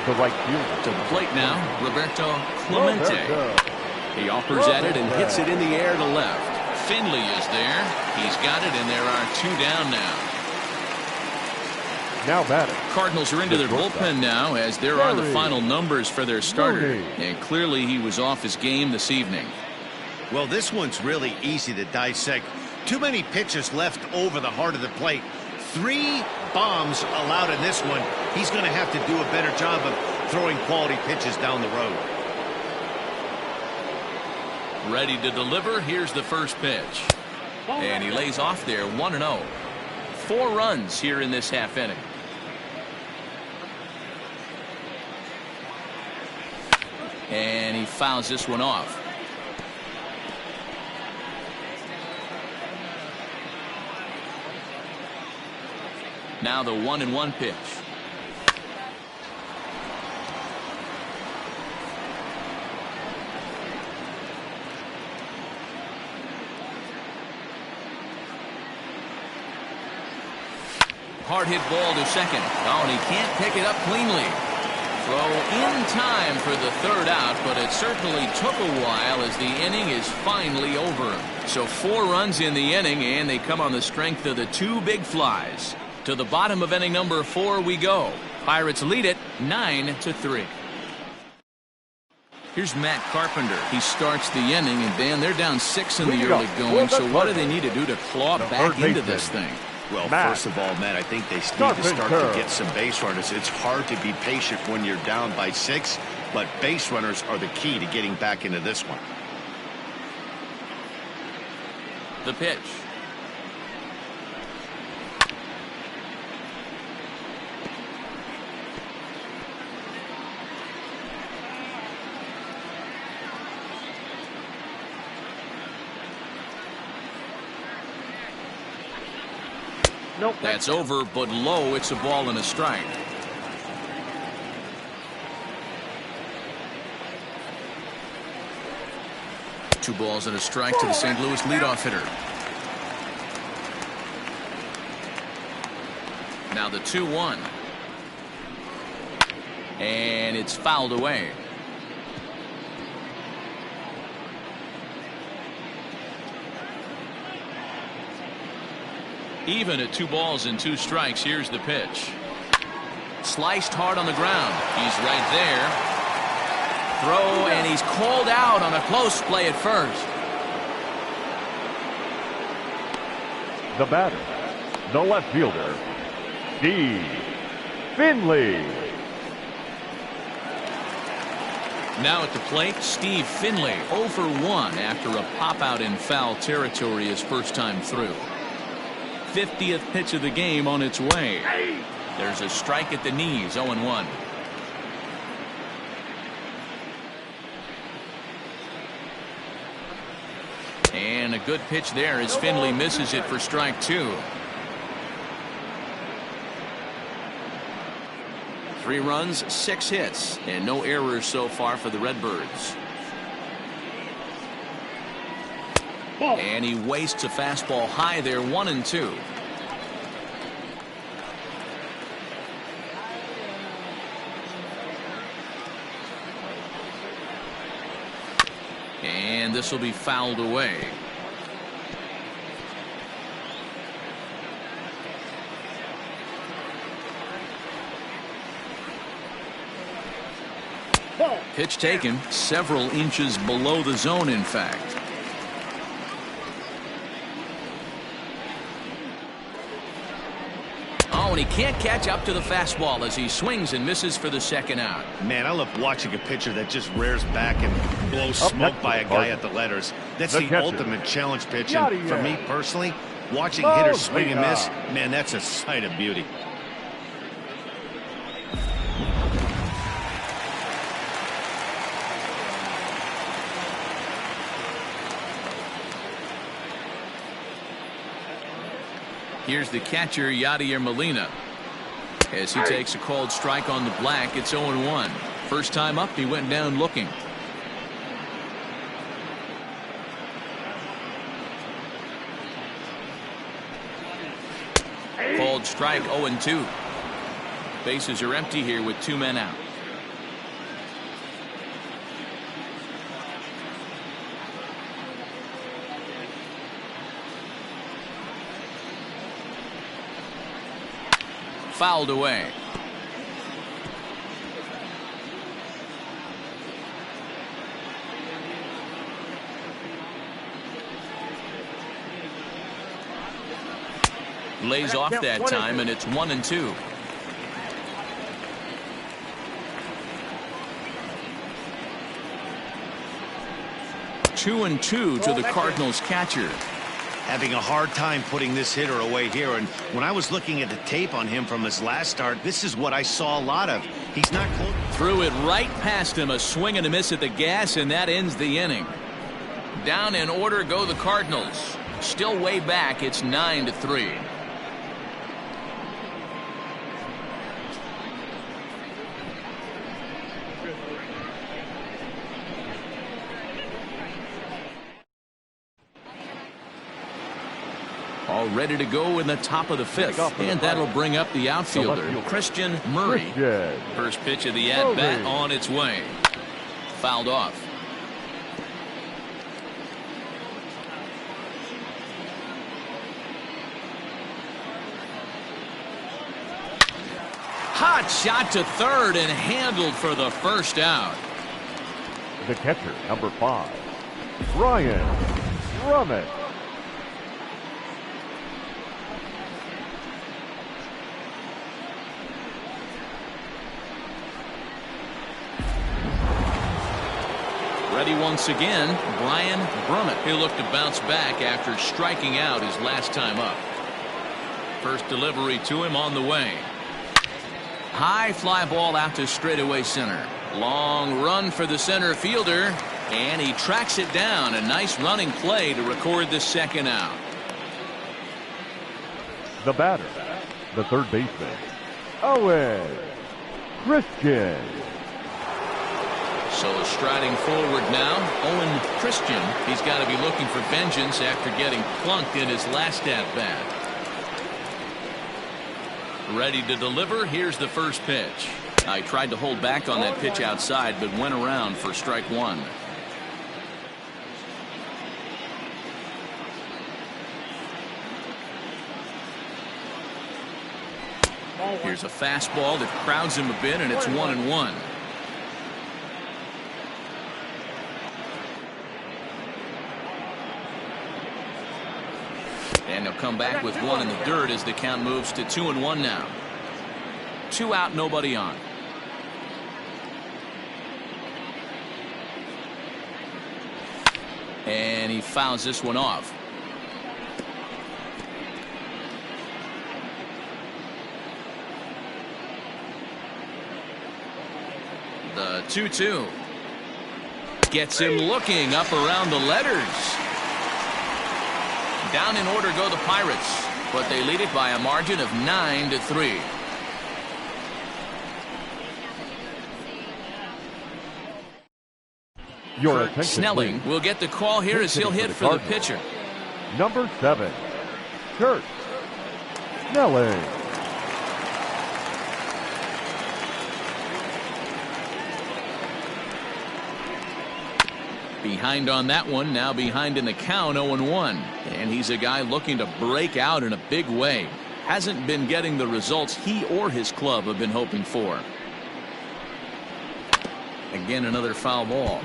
The right fielder. To the plate now, Roberto Clemente. He offers at it and hits it in the air to left. Finley is there. He's got it, and there are 2 down now. Now batting. Cardinals are into their bullpen now, as there are the final numbers for their starter. And clearly he was off his game this evening. Well, this one's really easy to dissect. Too many pitches left over the heart of the plate. 3 bombs allowed in this one. He's going to have to do a better job of throwing quality pitches down the road. Ready to deliver. Here's the first pitch. And he lays off there 1-0. 4 runs here in this half inning. And he fouls this one off. Now the 1-1 pitch. Hard hit ball to second. Oh, and he can't pick it up cleanly. Throw in time for the 3rd out, but it certainly took a while as the inning is finally over. So 4 runs in the inning, and they come on the strength of the 2 big flies. To the bottom of inning number 4 we go. Pirates lead it 9-3. Here's Matt Carpenter. He starts the inning, and Dan, they're down 6 in the early going. So what do they need to do to claw back into this thing? Well, first of all, Matt, I think they need to start to get some base runners. It's hard to be patient when you're down by 6, but base runners are the key to getting back into this one. The pitch. Nope. That's over, but low. It's a ball and a strike. Two balls and a strike to the St. Louis leadoff hitter. Now the 2-1. And it's fouled away. Even at 2 balls and 2 strikes. Here's the pitch. Sliced hard on the ground. He's right there. Throw, and he's called out on a close play at first. The batter, the left fielder, Steve Finley. Now at the plate, Steve Finley 0 for 1 after a pop out in foul territory his first time through. 50th pitch of the game on its way. There's a strike at the knees. 0-1. And a good pitch there as Finley misses it for strike 2. 3 runs, 6 hits, and no errors so far for the Redbirds. And he wastes a fastball high there. 1-2. And this will be fouled away. Pitch taken several inches below the zone, in fact. Oh, and he can't catch up to the fastball as he swings and misses for the 2nd out. Man, I love watching a pitcher that just rears back and blows smoke by a guy at the letters. That's the ultimate challenge pitch. And for me personally, watching hitters swing and miss, man, that's a sight of beauty. Here's the catcher, Yadier Molina. As he takes a called strike on the black, it's 0-1. First time up, he went down looking. Called strike. 0-2. Bases are empty here with 2 men out. fouled away. Lays off that time, and it's 1-2. Two and two to the Cardinals catcher. Having a hard time putting this hitter away here, and when I was looking at the tape on him from his last start, this is what I saw a lot of. He's not close. Threw it right past him, a swing and a miss at the gas, and that ends the inning. Down in order go the Cardinals. Still way back, it's 9-3. All ready to go in the top of the fifth, and that'll bring up the outfielder, Christian Murray. First pitch of the at-bat on its way. Fouled off. Hot shot to third and handled for the first out. The catcher, number 5, Ryan Drummond. Ready once again, Brian Brummett. He'll look to bounce back after striking out his last time up. First delivery to him on the way. High fly ball out to straightaway center. Long run for the center fielder, and he tracks it down. A nice running play to record the second out. The batter, the third baseman, Owen Christian. So striding forward now, Owen Christian. He's got to be looking for vengeance after getting plunked in his last at-bat. Ready to deliver. Here's the first pitch. I tried to hold back on that pitch outside, but went around for strike one. Here's a fastball that crowds him a bit, and it's 1-1. And he'll come back with one in the dirt as the count moves to 2-1 now. 2 out, nobody on. And he fouls this one off. The 2-2. Gets him looking up around the letters. Down in order go the Pirates, but they lead it by a margin of 9-3. Your Kurt Snelling please. will get the call here as he'll hit for the pitcher. Number 7, Kurt Snelling. Behind on that one, now behind in the count, 0-1. And he's a guy looking to break out in a big way. Hasn't been getting the results he or his club have been hoping for. Again, another foul ball.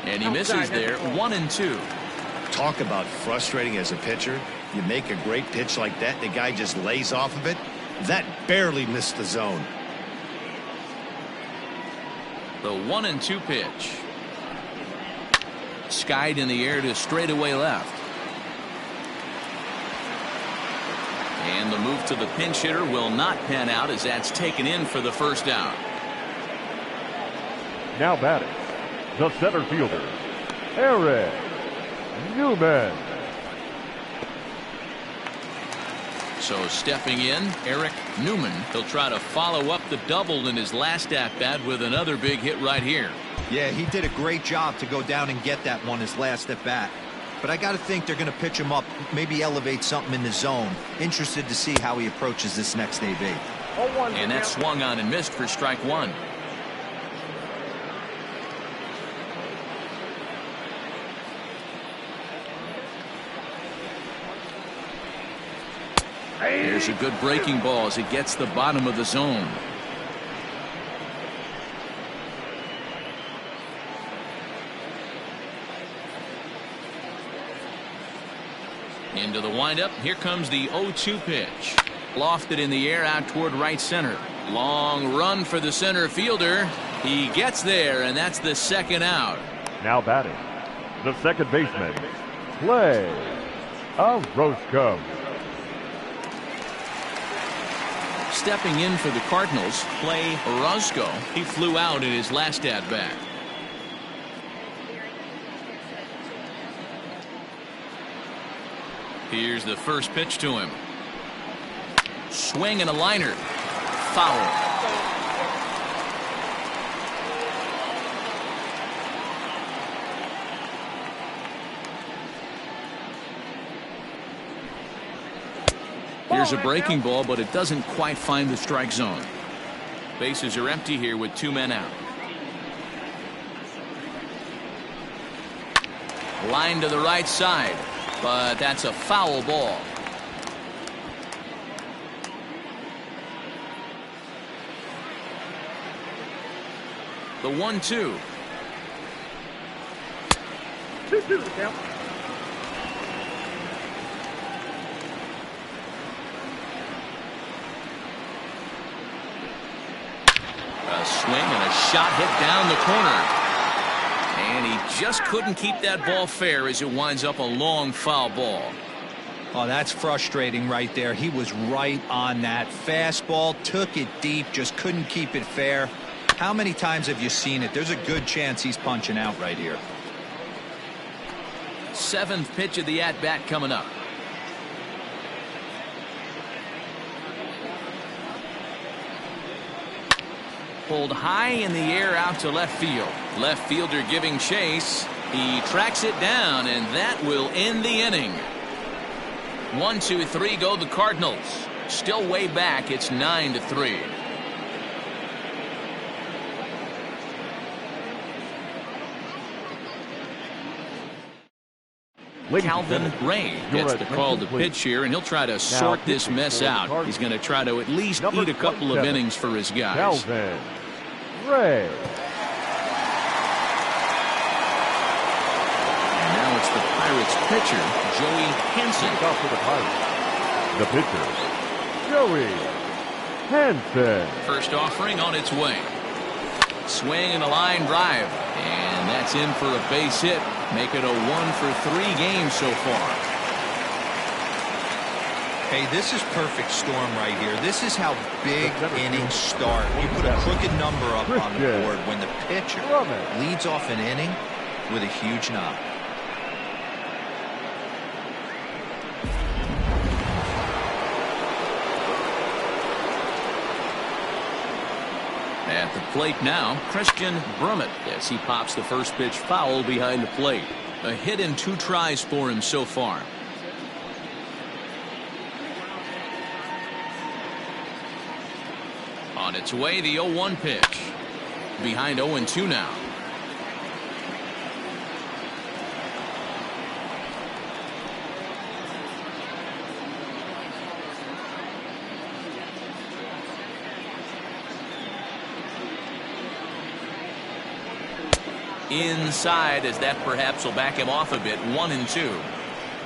And he misses there, 1-2. Talk about frustrating as a pitcher. You make a great pitch like that, the guy just lays off of it. That barely missed the zone. The 1-2 pitch. Skied in the air to straightaway left. And the move to the pinch hitter will not pan out as that's taken in for the first out. Now batting, the center fielder, Eric Newman. So stepping in, Eric Newman. He'll try to follow up the double in his last at-bat with another big hit right here. Yeah, he did a great job to go down and get that one his last at-bat. But I got to think they're going to pitch him up, maybe elevate something in the zone. Interested to see how he approaches this next AB. And that swung on and missed for strike one. There's a good breaking ball as it gets the bottom of the zone. Into the windup. Here comes the 0-2 pitch. Lofted in the air out toward right center. Long run for the center fielder. He gets there, and that's the second out. Now batting, the second baseman, Clay Orozco. Stepping in for the Cardinals, Clay Orozco. He flew out in his last at-bat. Here's the first pitch to him. Swing and a liner. Foul. Here's a breaking ball, but it doesn't quite find the strike zone. Bases are empty here with 2 men out. Line to the right side, but that's a foul ball. The 1-2. 2-2 the count. A swing and a shot hit down the corner. And he just couldn't keep that ball fair as it winds up a long foul ball. Oh, that's frustrating right there. He was right on that fastball, took it deep, just couldn't keep it fair. How many times have you seen it? There's a good chance he's punching out right here. 7th pitch of the at-bat coming up. Pulled high in the air out to left field. Left fielder giving chase. He tracks it down, and that will end the inning. 1, 2, 3 go the Cardinals. Still way back. It's 9-3. Calvin Ray gets the call to pitch here, and he'll try to sort this mess out. He's going to try to at least eat a couple of innings for his guys. Calvin Ray. And now it's the Pirates pitcher, Joey Hansen. Off for the Pirates. The pitcher, Joey Hansen. First offering on its way. Swing and a line drive. And that's in for a base hit. Make it a 1-for-3 game so far. Hey, this is perfect storm right here. This is how big innings start. You put a crooked number up on the board when the pitcher leads off an inning with a huge knock. At the plate now, Christian Brummett as he pops the first pitch foul behind the plate. A hit in 2 tries for him so far. On its way, the 0-1 pitch. Behind 0-2 now. Inside, as that perhaps will back him off a bit. 1-2.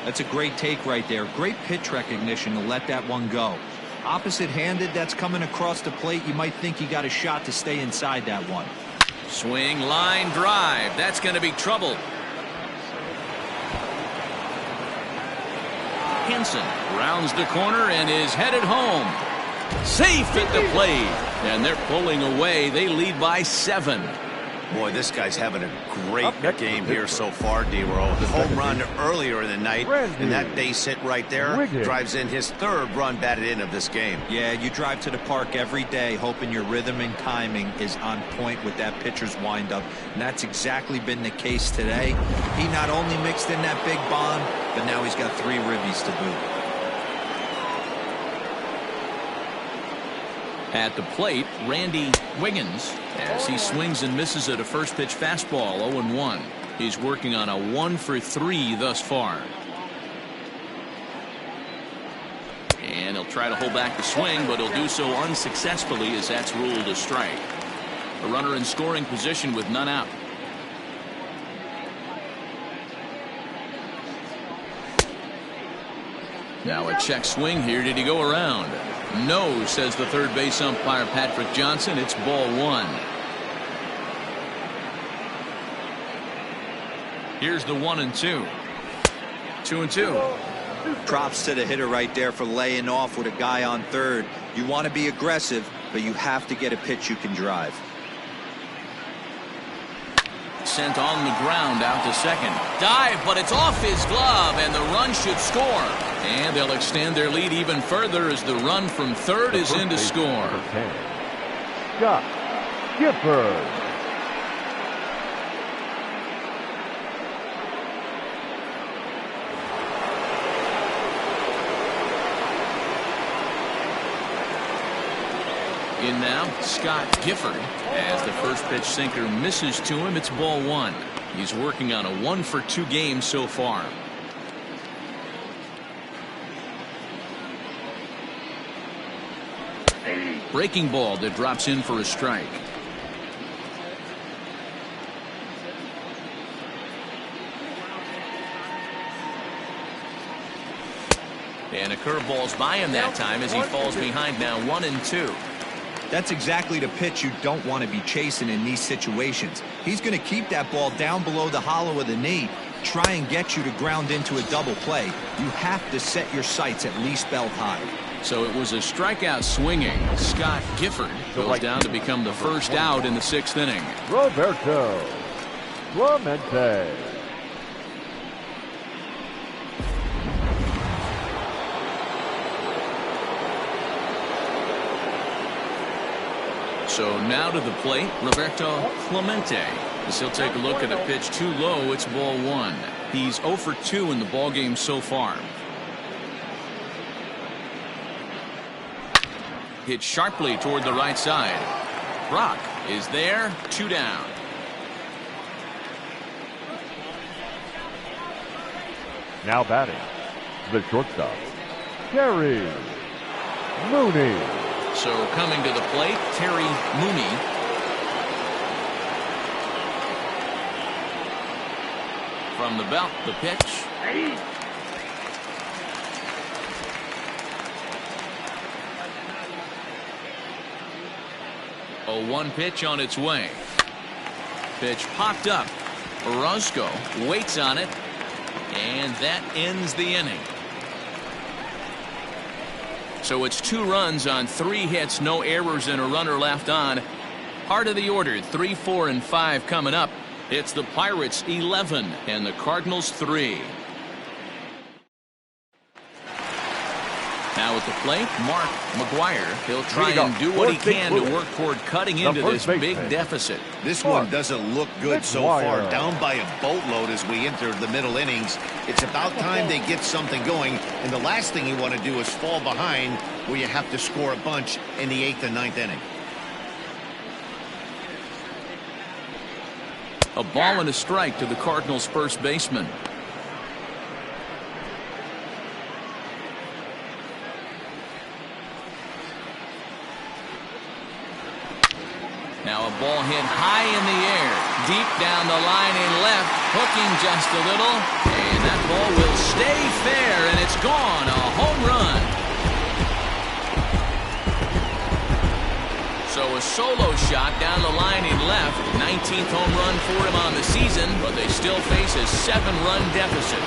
That's a great take right there. Great pitch recognition to let that one go. Opposite-handed, that's coming across the plate. You might think he got a shot to stay inside that one. Swing, line drive. That's going to be trouble. Hansen rounds the corner and is headed home. Safe at the plate. And they're pulling away. They lead by 7. Boy, this guy's having a great game here so far, D-Roll. Home run earlier in the night, and that base hit right there drives in his 3rd run batted in of this game. Yeah, you drive to the park every day hoping your rhythm and timing is on point with that pitcher's windup, and that's exactly been the case today. He not only mixed in that big bomb, but now he's got 3 ribbies to boot. At the plate, Randy Wiggins, as he swings and misses at a first pitch fastball. 0-1. He's working on a 1-for-3 thus far. And he'll try to hold back the swing, but he'll do so unsuccessfully as that's ruled a strike. A runner in scoring position with none out. Now a check swing here. Did he go around? No, says the third base umpire Patrick Johnson. It's ball one. Here's the 1-2. 2-2. Props to the hitter right there for laying off with a guy on third. You want to be aggressive, but you have to get a pitch you can drive. Sent on the ground out to second. Dive, but it's off his glove, and the run should score. And they'll extend their lead even further as the run from third is in to score. Scott Gifford. In now, Scott Gifford. As the first pitch sinker misses to him, it's ball one. He's working on a 1-for-2 game so far. Breaking ball that drops in for a strike. And a curveball's by him that time as he falls behind now 1-2. That's exactly the pitch you don't want to be chasing in these situations. He's going to keep that ball down below the hollow of the knee, try and get you to ground into a double play. You have to set your sights at least belt high. So it was a strikeout swinging. Scott Gifford goes down to become the first out in the 6th inning. Roberto Clemente. So now to the plate, Roberto Clemente. As he'll take a look at a pitch too low, it's ball one. He's 0 for 2 in the ballgame so far. Hit sharply toward the right side. Brock is there, 2 down. Now batting, the shortstop, Terry Mooney. So coming to the plate, Terry Mooney. From the belt, the pitch. A 1 pitch on its way. Pitch popped up. Orozco waits on it, and that ends the inning. So it's 2 runs on 3 hits, no errors, and a runner left on. Heart of the order, 3, 4, and 5 coming up. It's the Pirates 11 and the Cardinals 3. Now at the plate, Mark McGuire. He'll try and do what he can to work toward cutting into this big deficit. This one doesn't look good so far. Down by a boatload as we enter the middle innings. It's about time they get something going. And the last thing you want to do is fall behind where you have to score a bunch in the 8th and 9th inning. A ball and a strike to the Cardinals' first baseman. Now a ball hit high in the air, deep down the line in left, hooking just a little, and that ball will stay fair, and it's gone, a home run. So a solo shot down the line in left, 19th home run for him on the season, but they still face a 7-run deficit.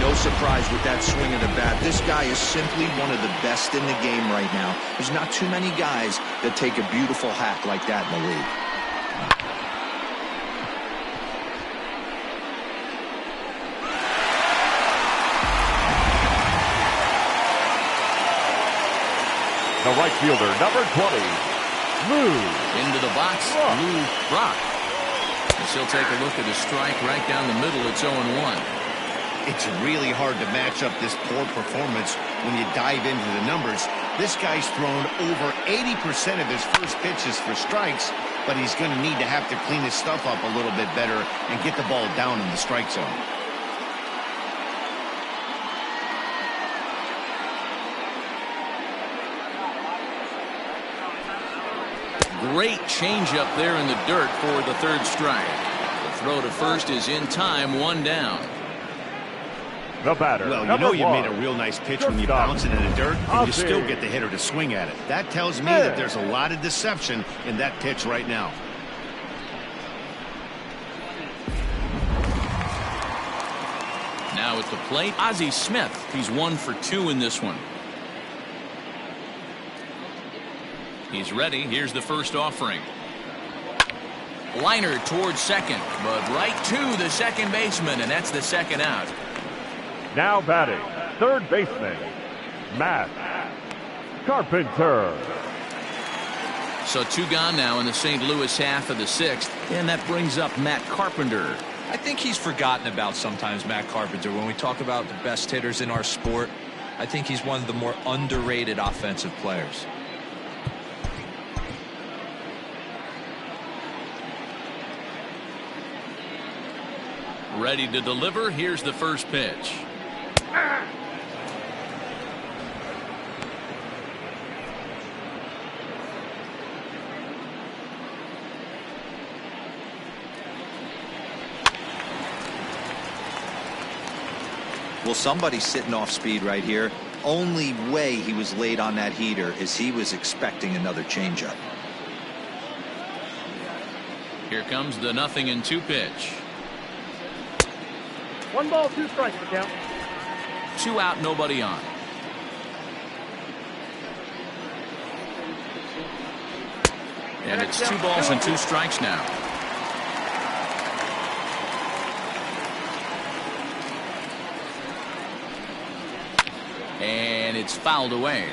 No surprise with that swing of the bat. This guy is simply one of the best in the game right now. There's not too many guys that take a beautiful hack like that in the league. The right fielder, number 20, Lou. Into the box, Lou Brock. As he'll take a look at a strike right down the middle. It's 0-1. It's really hard to match up this poor performance when you dive into the numbers. This guy's thrown over 80% of his first pitches for strikes, but he's going to need to have to clean his stuff up a little bit better and get the ball down in the strike zone. Great changeup there in the dirt for the third strike. The throw to first is in time, one down. The batter. Well, you know you made a real nice pitch when you bounce it in the dirt and you still get the hitter to swing at it. That tells me that there's a lot of deception in that pitch right now. Now at the plate, Ozzie Smith. He's 1 for 2 in this one. He's ready. Here's the first offering. Liner towards second, but right to the second baseman, and that's the second out. Now batting, third baseman, Matt Carpenter. So 2 gone now in the St. Louis half of the 6th, and that brings up Matt Carpenter. I think he's forgotten about sometimes, Matt Carpenter. When we talk about the best hitters in our sport, I think he's one of the more underrated offensive players. Ready to deliver. Here's the first pitch. Well, somebody's sitting off speed right here. Only way he was late on that heater is he was expecting another changeup. Here comes the 0-2 pitch. 1 ball, 2 strikes to count. 2 out, nobody on. And it's 2 balls and 2 strikes now. And it's fouled away.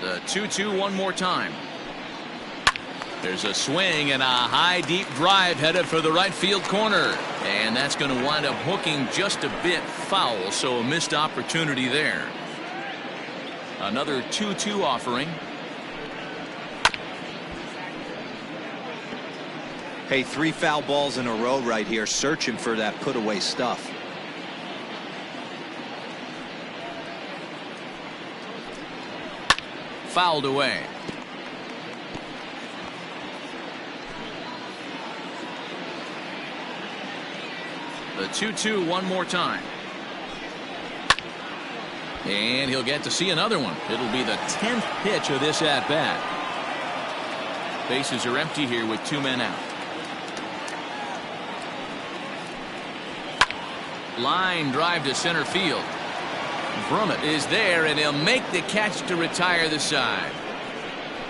The 2-2 one more time. There's a swing and a high deep drive headed for the right field corner, and that's going to wind up hooking just a bit foul, so a missed opportunity there. Another 2-2 offering. Hey, 3 foul balls in a row right here, searching for that put away stuff. Fouled away. The 2-2 one more time. And he'll get to see another one. It'll be the 10th pitch of this at-bat. Bases are empty here with 2 men out. Line drive to center field. Brummett is there, and he'll make the catch to retire the side.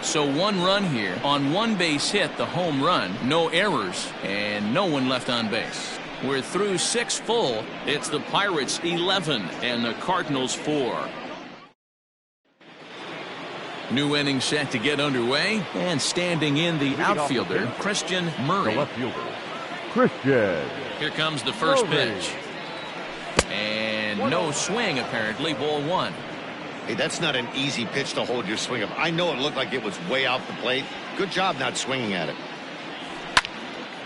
So 1 run here on 1 base hit, the home run, no errors, and no one left on base. We're through 6 full. It's the Pirates 11 and the Cardinals 4. New inning set to get underway, and standing in the outfielder, Christian Murray. The left fielder, Christian. Here comes the first pitch. And no swing, apparently. Ball 1. Hey, that's not an easy pitch to hold your swing of. I know it looked like it was way off the plate. Good job not swinging at it.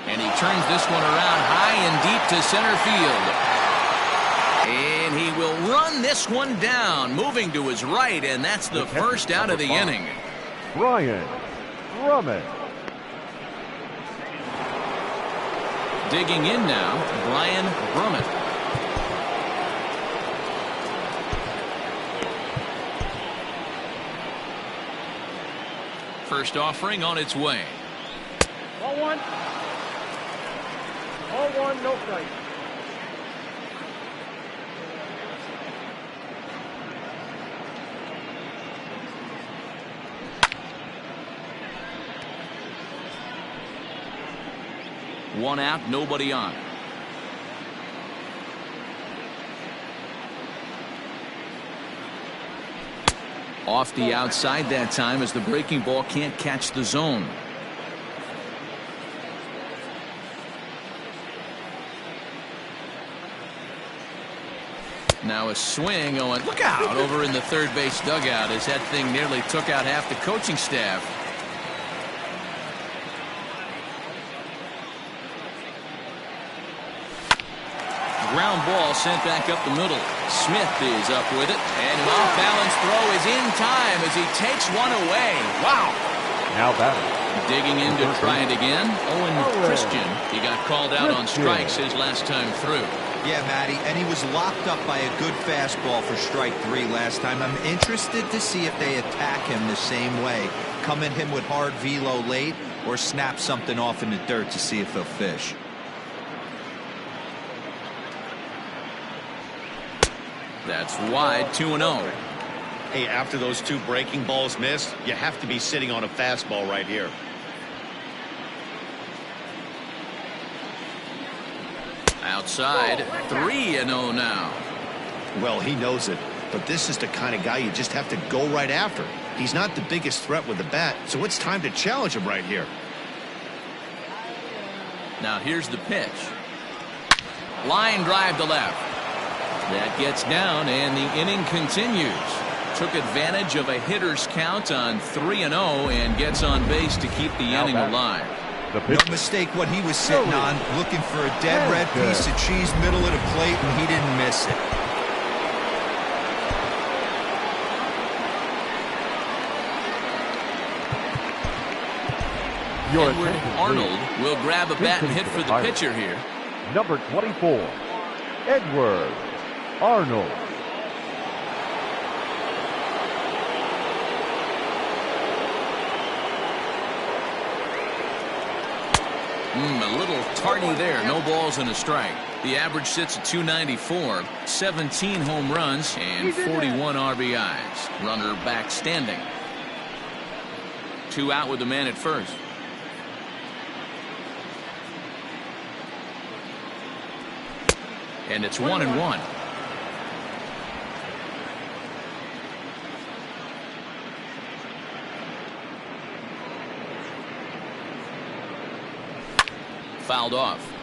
And he turns this one around high and deep to center field. And he will run this one down, moving to his right, and that's the first out of the inning. Brian Brummett. Digging in now, Brian Brummett. First offering on its way. Ball 1. Ball 1, no strike. One out, nobody on. Off the outside that time, as the breaking ball can't catch the zone. Now a swing going, look out, over in the third base dugout as that thing nearly took out half the coaching staff. Ground ball sent back up the middle. Smith is up with it, and an off-balance throw is in time as he takes one away. Wow. Now batting. Digging in to try it again. Owen Christian. He got called out on strikes his last time through. Yeah, Matty, and he was locked up by a good fastball for strike 3 last time. I'm interested to see if they attack him the same way. Come at him with hard velo late or snap something off in the dirt to see if he'll fish. That's wide, 2-0. Hey, after those 2 breaking balls missed, you have to be sitting on a fastball right here. Outside, 3-0 now. Well, he knows it, but this is the kind of guy you just have to go right after. He's not the biggest threat with the bat, so it's time to challenge him right here. Now here's the pitch. Line drive to left. That gets down, and the inning continues. Took advantage of a hitter's count on 3-0 and gets on base to keep the inning alive. No mistake what he was sitting on, looking for a dead red piece of cheese middle of the plate, and he didn't miss it. Edward Arnold will grab a bat and hit for the pitcher here. Number 24, Edward Arnold. A little tardy there. No balls and a strike. The average sits at 294, 17 home runs, and 41 RBIs. Runner back standing. 2 out with the man at first. And it's 1-1. Fouled off.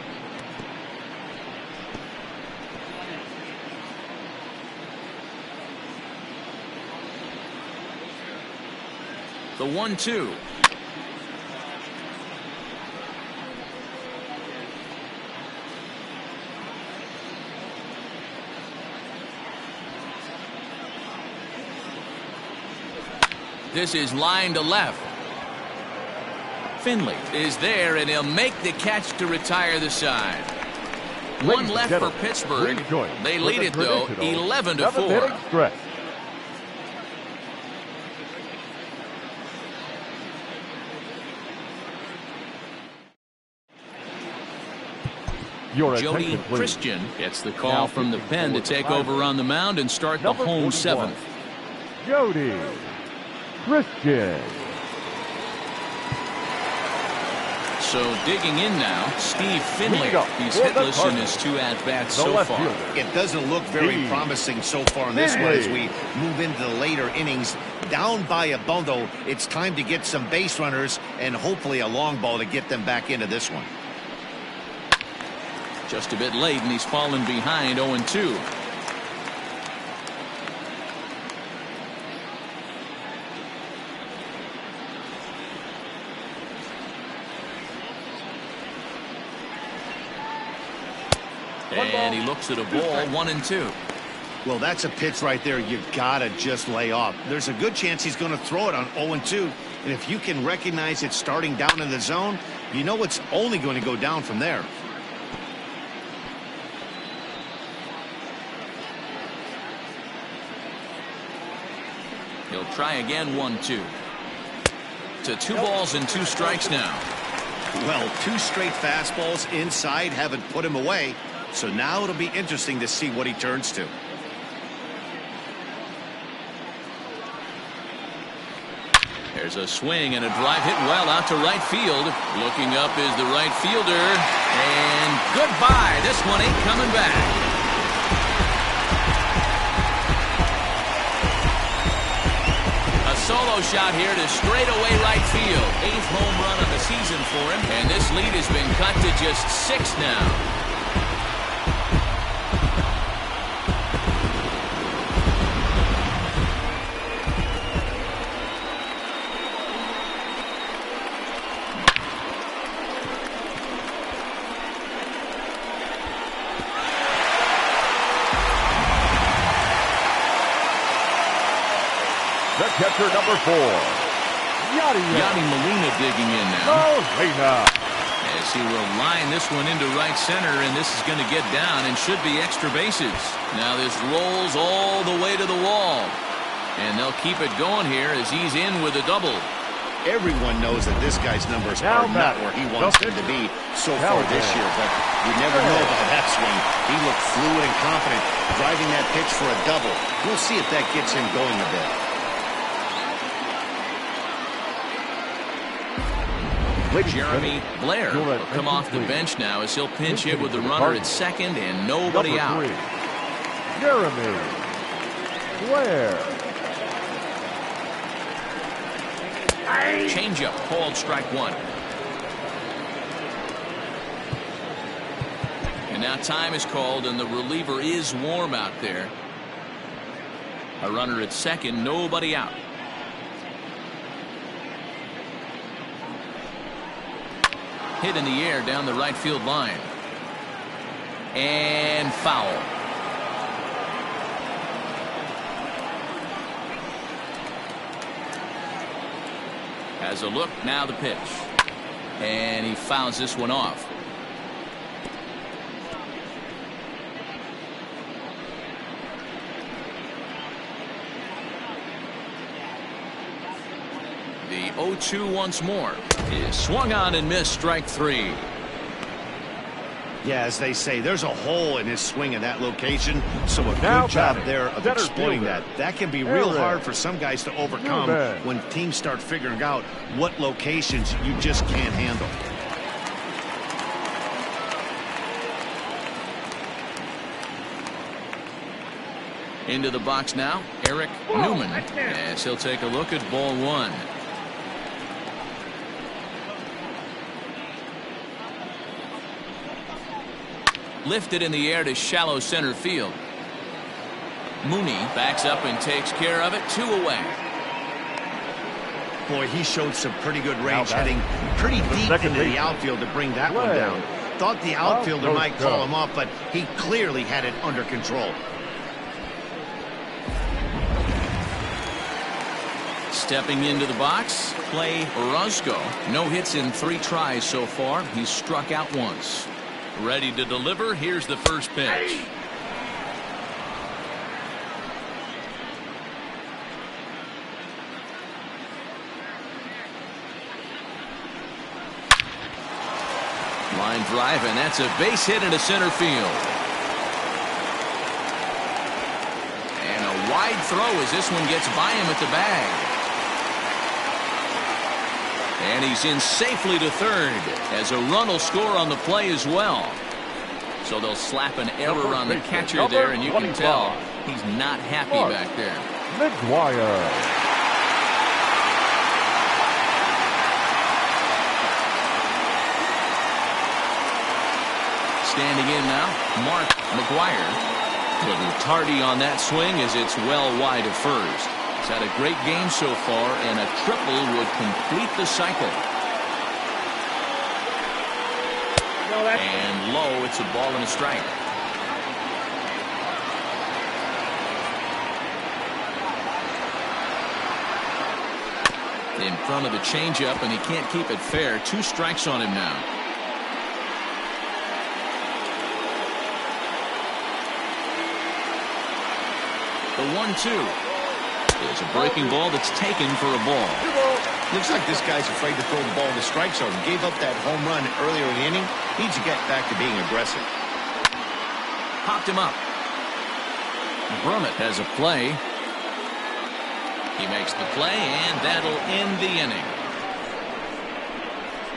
The 1-2. This is line to left. Finley is there, and he'll make the catch to retire the side. One left for Pittsburgh. They lead it, though, 11-4. Jody Christian gets the call from the pen to take over on the mound and start the home 7th. Jody Christian. So digging in now, Steve Finley. He's hitless in his 2 at-bats so far. It doesn't look very promising so far in this one as we move into the later innings. Down by a bundle, it's time to get some base runners and hopefully a long ball to get them back into this one. Just a bit late, and he's fallen behind 0-2. And he looks at a ball, 1-2. Well, that's a pitch right there you gotta just lay off. There's a good chance he's going to throw it on 0-2. And if you can recognize it starting down in the zone, you know it's only going to go down from there. He'll try again, 1-2. To 2 balls and 2 strikes now. Well, 2 straight fastballs inside haven't put him away. So now it'll be interesting to see what he turns to. There's a swing and a drive hit well out to right field. Looking up is the right fielder. And goodbye. This one ain't coming back. A solo shot here to straightaway right field. 8th home run of the season for him. And this lead has been cut to just 6 now. The catcher, number 4. Yadi Molina digging in now. Molina. As he will line this one into right center, and this is going to get down and should be extra bases. Now this rolls all the way to the wall. And they'll keep it going here as he's in with a double. Everyone knows that this guy's numbers are not where he wants them to be so far this year, but you never know by that swing. He looked fluid and confident, driving that pitch for a double. We'll see if that gets him going a bit. Jeremy Blair will come off the bench now as he'll pinch hit with the runner at second and nobody out. Jeremy Blair. Changeup called strike 1. And now time is called and the reliever is warm out there. A runner at second, nobody out. Hit in the air down the right field line. And foul. Has a look, now the pitch. And he fouls this one off. The 0-2 once more is swung on and missed, strike 3. Yeah, as they say, there's a hole in his swing in that location, so a good job there of exploiting that. That can be real hard for some guys to overcome when teams start figuring out what locations you just can't handle. Into the box now, Eric Newman, as he'll take a look at ball 1. Lifted in the air to shallow center field. Mooney backs up and takes care of it. 2 away. Boy, he showed some pretty good range, heading pretty deep into the outfield to bring that one down. Thought the outfielder might call him off, but he clearly had it under control. Stepping into the box, Clay Orozco. No hits in 3 tries so far. He's struck out once. Ready to deliver. Here's the first pitch. Line drive, and that's a base hit into center field. And a wide throw as this one gets by him at the bag. And he's in safely to third as a run will score on the play as well. So they'll slap an error on the catcher there, and you can tell he's not happy back there. McGuire. Standing in now, Mark McGuire. Little tardy on that swing as it's well wide of first. He's had a great game so far, and a triple would complete the cycle. And low, it's a ball and a strike. In front of the changeup, and he can't keep it fair. 2 strikes on him now. The 1-2. There's a breaking ball that's taken for a ball. Looks like this guy's afraid to throw the ball in the strike zone. Gave up that home run earlier in the inning. Needs to get back to being aggressive. Popped him up. Brummett has a play. He makes the play, and that'll end the inning.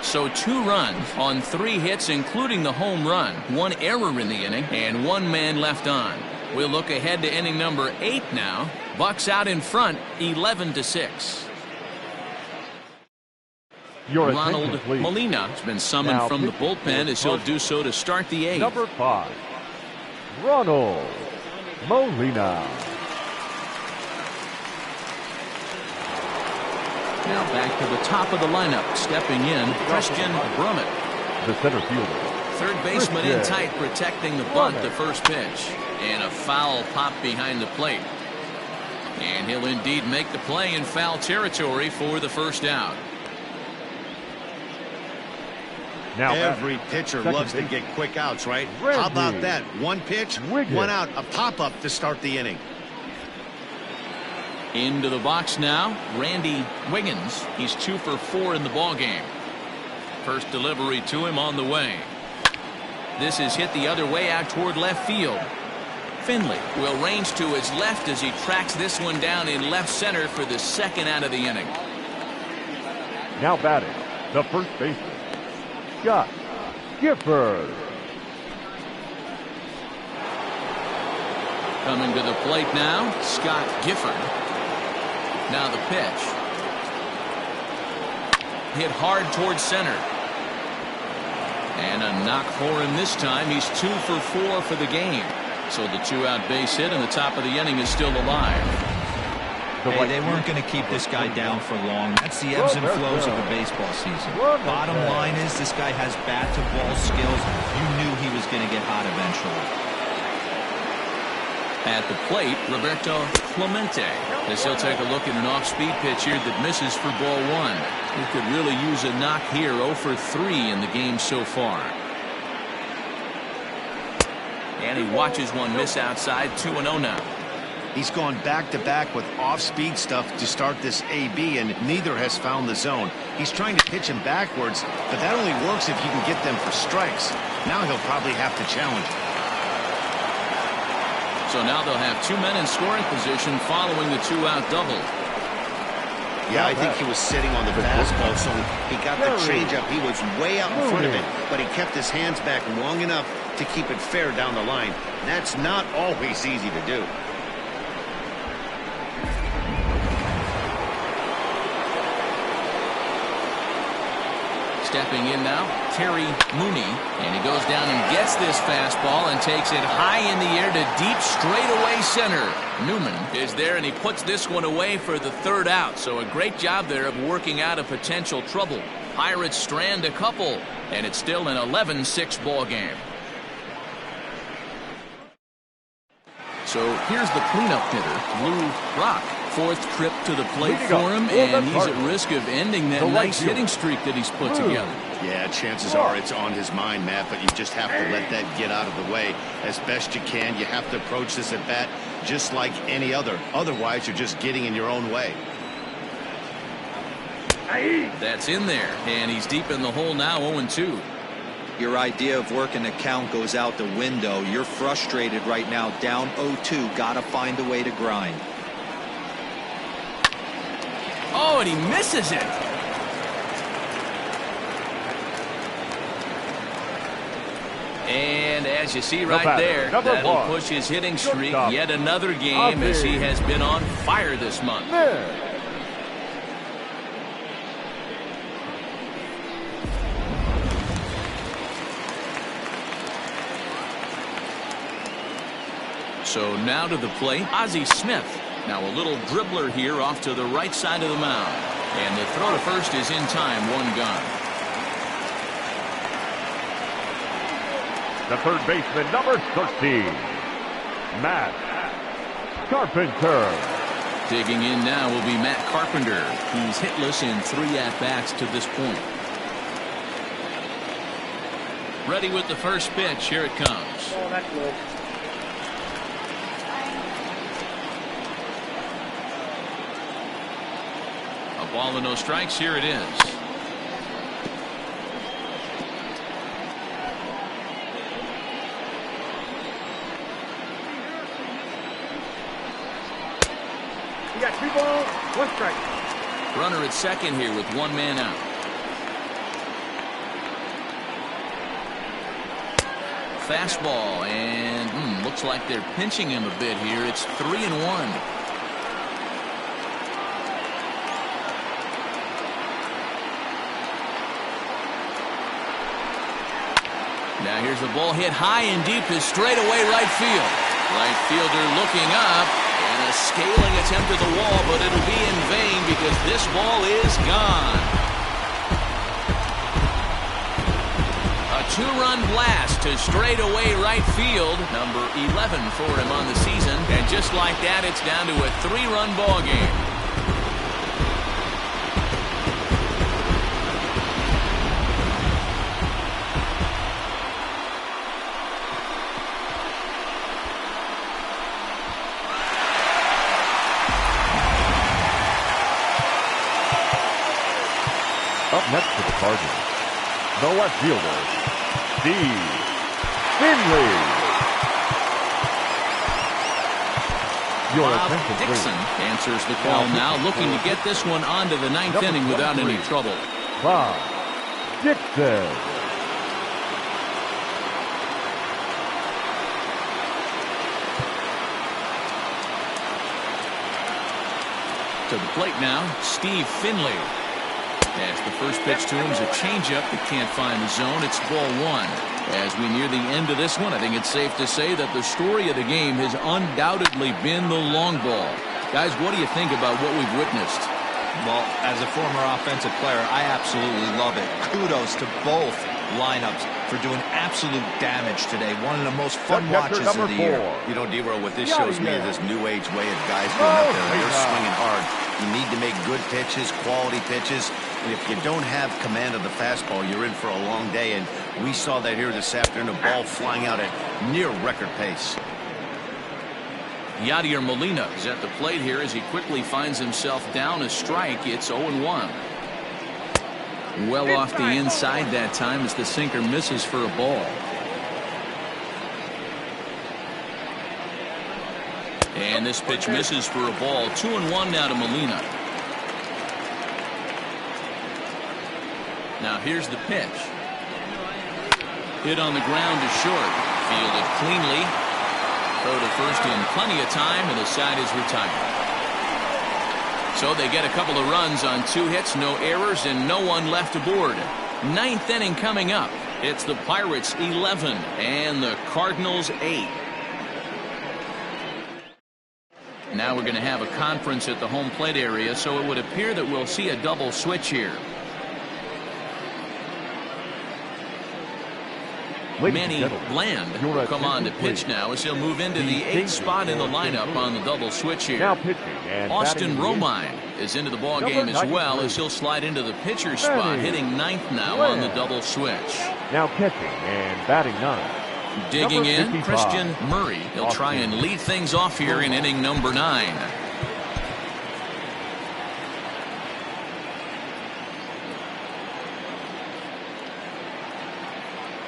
So 2 runs on 3 hits, including the home run. 1 error in the inning, and 1 man left on. We'll look ahead to inning number 8 now. Bucks out in front, 11-6. Ronald Molina has been summoned from the bullpen as he'll do so to start the 8th. Number 5, Ronald Molina. Now back to the top of the lineup, stepping in, Christian Brummett. The center fielder. Third baseman in tight, protecting the bunt, the first pitch. And a foul pop behind the plate. And he'll indeed make the play in foul territory for the first out. Now every pitcher loves to get quick outs, right? How about that? One pitch, one out, a pop-up to start the inning. Into the box now, Randy Wiggins. He's 2 for 4 in the ballgame. First delivery to him on the way. This is hit the other way out toward left field. Finley will range to his left as he tracks this one down in left center for the second out of the inning. Now batting, the first baseman, Scott Gifford. Coming to the plate now, Scott Gifford. Now the pitch. Hit hard towards center. And a knock for him this time. He's 2 for 4 for the game. So the 2-out base hit and the top of the inning is still alive. Hey, they weren't going to keep this guy down for long. That's the ebbs and flows of a baseball season. Bottom line is this guy has bat-to-ball skills. You knew he was going to get hot eventually. At the plate, Roberto Clemente, as he'll take a look at an off-speed pitch here that misses for ball 1. He could really use a knock here. 0 for 3 in the game so far. And he watches one miss outside. 2-0 now. He's gone back-to-back with off-speed stuff to start this AB, and neither has found the zone. He's trying to pitch him backwards, but that only works if you can get them for strikes. Now he'll probably have to challenge him. So now they'll have 2 men in scoring position following the 2-out double. Yeah, I think he was sitting on the fastball, so he got the changeup. He was way out in front of it, but he kept his hands back long enough to keep it fair down the line. That's not always easy to do. Stepping in now, Terry Mooney, and he goes down and gets this fastball and takes it high in the air to deep straightaway center. Newman is there, and he puts this one away for the 3rd out. So a great job there of working out a potential trouble. Pirates strand a couple, and it's still an 11-6 ball game. So here's the cleanup hitter, Lou Brock. 4th trip to the plate for him, and he's at risk of ending that nice hitting streak that he's put together. Yeah, chances are it's on his mind, Matt, but you just have to let that get out of the way as best you can. You have to approach this at bat just like any other. Otherwise, you're just getting in your own way. That's in there, and he's deep in the hole now, 0-2. Your idea of working the count goes out the window. You're frustrated right now, down 0-2. Got to find a way to grind. Oh, and he misses it. And as you see right there, that'll push his hitting streak yet another game as he has been on fire this month. So now to the plate, Ozzie Smith. Now a little dribbler here off to the right side of the mound. And the throw to first is in time, 1 gone. The third baseman, number 13, Matt Carpenter. Digging in now will be Matt Carpenter. He's hitless in 3 at-bats to this point. Ready with the first pitch. Here it comes. Oh, that's good. A ball and no strikes. Here it is. You got 2 balls, 1 strike. Runner at second here with 1 man out. Fastball, and looks like they're pinching him a bit here. It's 3-1. Now here's the ball hit high and deep to straightaway right field. Right fielder looking up, and a scaling attempt at the wall, but it'll be in vain because this ball is gone. A two-run blast to straightaway right field. Number 11 for him on the season. And just like that, it's down to a three-run ball game. Up next for the Cardinals, the left fielder, Steve Finley. Bob Dixon answers the call now, looking to get this one onto the ninth inning without any trouble. Bob Dixon. To the plate now, Steve Finley. As the first pitch to him is a changeup that can't find the zone. It's ball one. As we near the end of this one, I think it's safe to say that the story of the game has undoubtedly been the long ball. Guys, what do you think about what we've witnessed? Well, as a former offensive player, I absolutely love it. Kudos to both lineups for doing absolute damage today. One of the most fun watches of the year. You know, D-Roll, what this shows me is this new age way of guys going up there. They're swinging hard. You need to make good pitches, quality pitches. And if you don't have command of the fastball, you're in for a long day. And we saw that here this afternoon, the ball flying out at near record pace. Yadier Molina is at the plate here as he quickly finds himself down a strike. It's 0-1. Well off the inside that time as the sinker misses for a ball. And this pitch misses for a ball. 2-1 now to Molina. Now here's the pitch. Hit on the ground to short. Fielded cleanly. Throw to first in plenty of time, and the side is retired. So they get a couple of runs on 2 hits, no errors, and no one left aboard. Ninth inning coming up. It's the Pirates 11 and the Cardinals 8. Now we're going to have a conference at the home plate area, so it would appear that we'll see a double switch here. Manny Bland will come on to pitch now as he'll move into the 8th spot in the lineup on the double switch here. Now pitching and Austin Romine is into the ball game as well as he'll slide into the pitcher spot, hitting 9th now on the double switch. Now catching and batting 9. Digging in, Christian Murray. He'll try and lead things off here in inning number 9.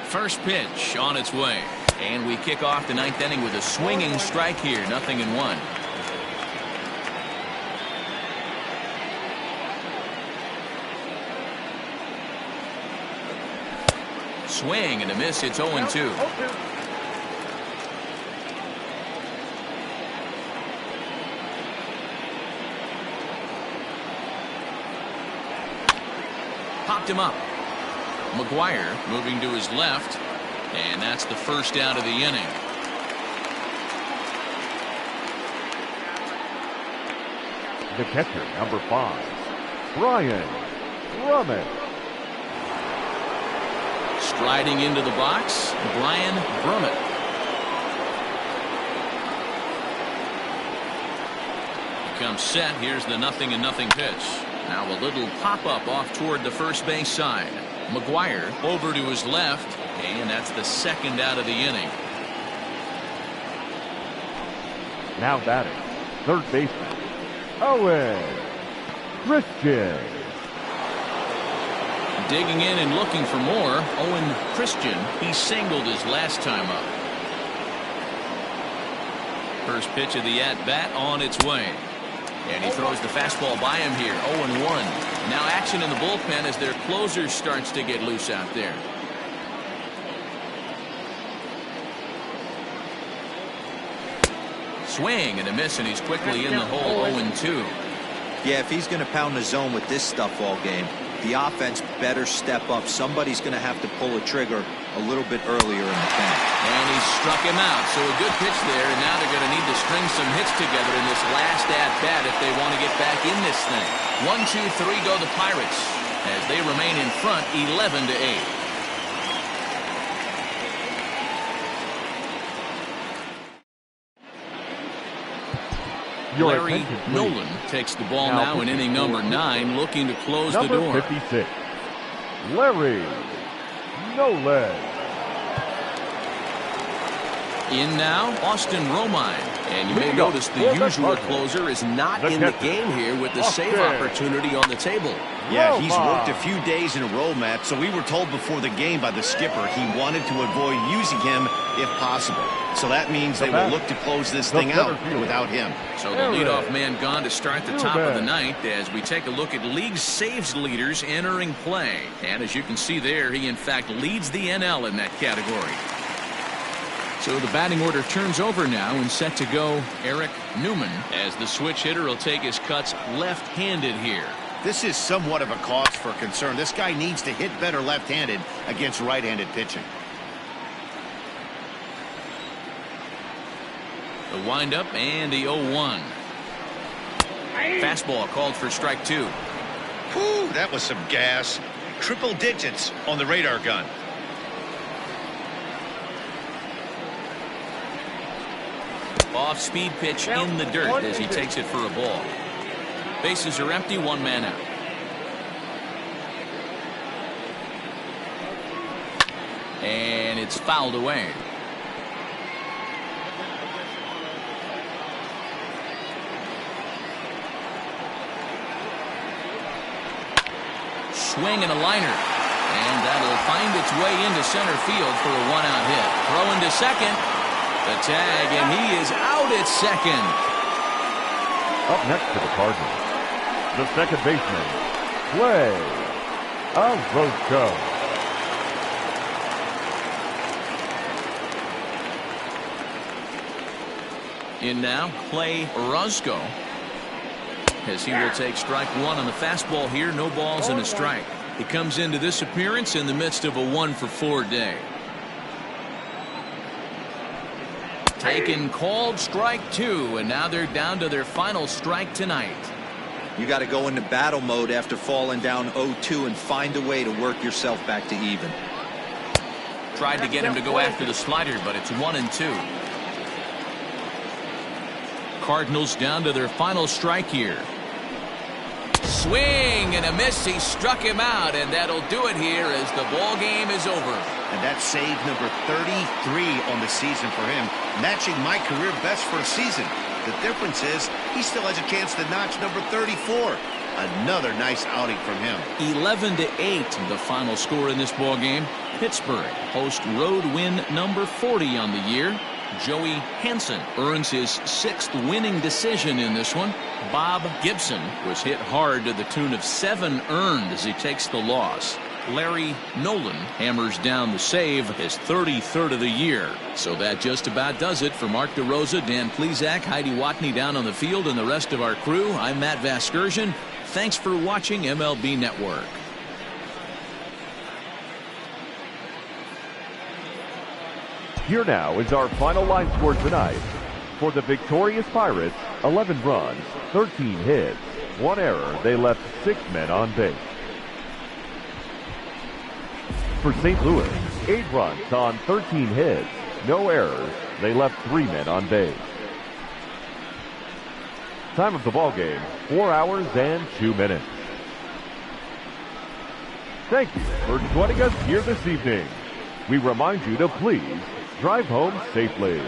First pitch on its way. And we kick off the 9th inning with a swinging strike here. 0-1. Swing and a miss. It's 0-2. Popped him up. McGuire moving to his left, and that's the first out of the inning. The catcher, number 5, Brian Brummett. Striding into the box, Brian Brummett. Comes set. Here's the 0-0 pitch. Now a little pop-up off toward the first base side. McGuire over to his left, and that's the second out of the inning. Now batting, third baseman, Owen Christian. Digging in and looking for more, Owen Christian. He singled his last time up. First pitch of the at-bat on its way. And he throws the fastball by him here. 0-1. Now action in the bullpen as their closer starts to get loose out there. Swing and a miss, and he's quickly in the hole. 0-2. Yeah, if he's going to pound the zone with this stuff all game, the offense better step up. Somebody's going to have to pull a trigger a little bit earlier in the count. And he struck him out. So a good pitch there, and now they're going to need to string some hits together in this last at-bat if they want to get back in this thing. 1, 2, 3 go the Pirates as they remain in front 11-8. Larry Nolan takes the ball now in inning number 9, looking to close the door. Number 56, Larry Nolan. In now, Austin Romine. And you may notice the usual closer is not in the game here with the save opportunity on the table. Yeah, he's worked a few days in a row, Matt, so we were told before the game by the skipper he wanted to avoid using him if possible. So that means they will look to close this thing out without him. So the leadoff man gone to start the top of the ninth as we take a look at league saves leaders entering play. And as you can see there, he in fact leads the NL in that category. So the batting order turns over now and set to go Eric Newman as the switch hitter will take his cuts left-handed here. This is somewhat of a cause for concern. This guy needs to hit better left-handed against right-handed pitching. The windup and the 0-1. Fastball called for strike 2. Whew, that was some gas. Triple digits on the radar gun. Off-speed pitch in the dirt as he takes it for a ball. Bases are empty, 1 man out. And it's fouled away. Swing and a liner. And that'll find its way into center field for a 1-out hit. Throw into second. The tag, and he is out at second. Up next to the Cardinals, the second baseman, Clay Orozco. In now, Clay Orozco, as he will take strike 1 on the fastball here. No balls and a strike. He comes into this appearance in the midst of a 1-for-4 day. Taken, called, strike 2, and now they're down to their final strike tonight. You got to go into battle mode after falling down 0-2 and find a way to work yourself back to even. Tried to get him to go after the slider, but it's 1-2. Cardinals down to their final strike here. Swing and a miss. He struck him out, and that'll do it here as the ball game is over. And that's save number 33 on the season for him, matching my career best for a season. The difference is he still has a chance to notch number 34. Another nice outing from him. 11-8, the final score in this ball game. Pittsburgh host road win number 40 on the year. Joey Hansen earns his 6th winning decision in this one. Bob Gibson was hit hard to the tune of 7 earned as he takes the loss. Larry Nolan hammers down the save, his 33rd of the year. So that just about does it for Mark DeRosa, Dan Plesac, Heidi Watney down on the field, and the rest of our crew. I'm Matt Vasgersian. Thanks for watching MLB Network. Here now is our final line score tonight. For the victorious Pirates, 11 runs, 13 hits, 1 error. They left 6 men on base. For St. Louis, 8 runs on 13 hits, no errors. They left 3 men on base. Time of the ball game, 4 hours and 2 minutes. Thank you for joining us here this evening. We remind you to please drive home safely.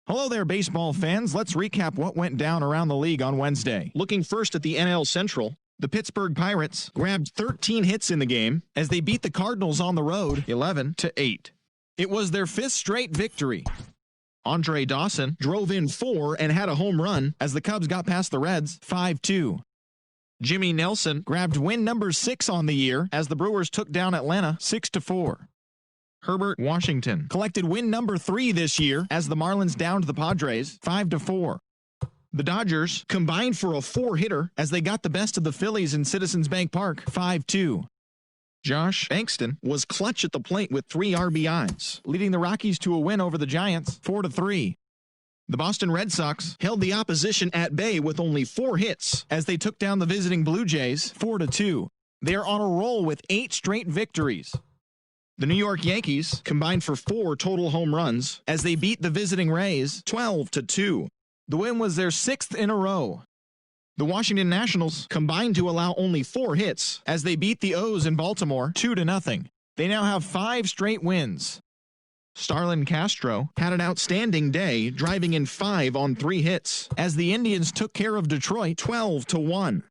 Hello there, baseball fans. Let's recap what went down around the league on Wednesday. Looking first at the NL Central, the Pittsburgh Pirates grabbed 13 hits in the game as they beat the Cardinals on the road 11-8. It was their 5th straight victory. Andre Dawson drove in 4 and had a home run as the Cubs got past the Reds 5-2. Jimmy Nelson grabbed win number 6 on the year as the Brewers took down Atlanta 6-4. Herbert Washington collected win number 3 this year as the Marlins downed the Padres 5-4. The Dodgers combined for a 4-hitter as they got the best of the Phillies in Citizens Bank Park 5-2. Josh Bankston was clutch at the plate with 3 RBIs, leading the Rockies to a win over the Giants 4-3. The Boston Red Sox held the opposition at bay with only 4 hits as they took down the visiting Blue Jays 4-2. They are on a roll with 8 straight victories. The New York Yankees combined for 4 total home runs as they beat the visiting Rays 12-2. The win was their 6th in a row. The Washington Nationals combined to allow only 4 hits as they beat the O's in Baltimore 2-0. They now have 5 straight wins. Starlin Castro had an outstanding day, driving in 5 on 3 hits as the Indians took care of Detroit 12-1.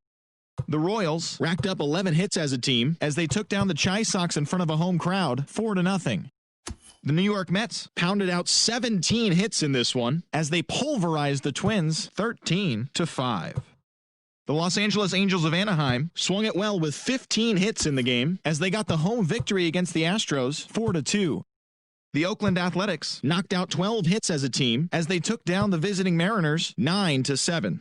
The Royals racked up 11 hits as a team as they took down the Chi Sox in front of a home crowd 4-0. The New York Mets pounded out 17 hits in this one as they pulverized the Twins 13-5. The Los Angeles Angels of Anaheim swung it well with 15 hits in the game as they got the home victory against the Astros 4-2. The Oakland Athletics knocked out 12 hits as a team as they took down the visiting Mariners 9-7.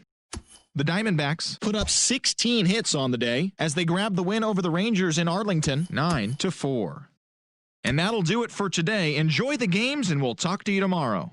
The Diamondbacks put up 16 hits on the day as they grabbed the win over the Rangers in Arlington 9-4. And that'll do it for today. Enjoy the games, and we'll talk to you tomorrow.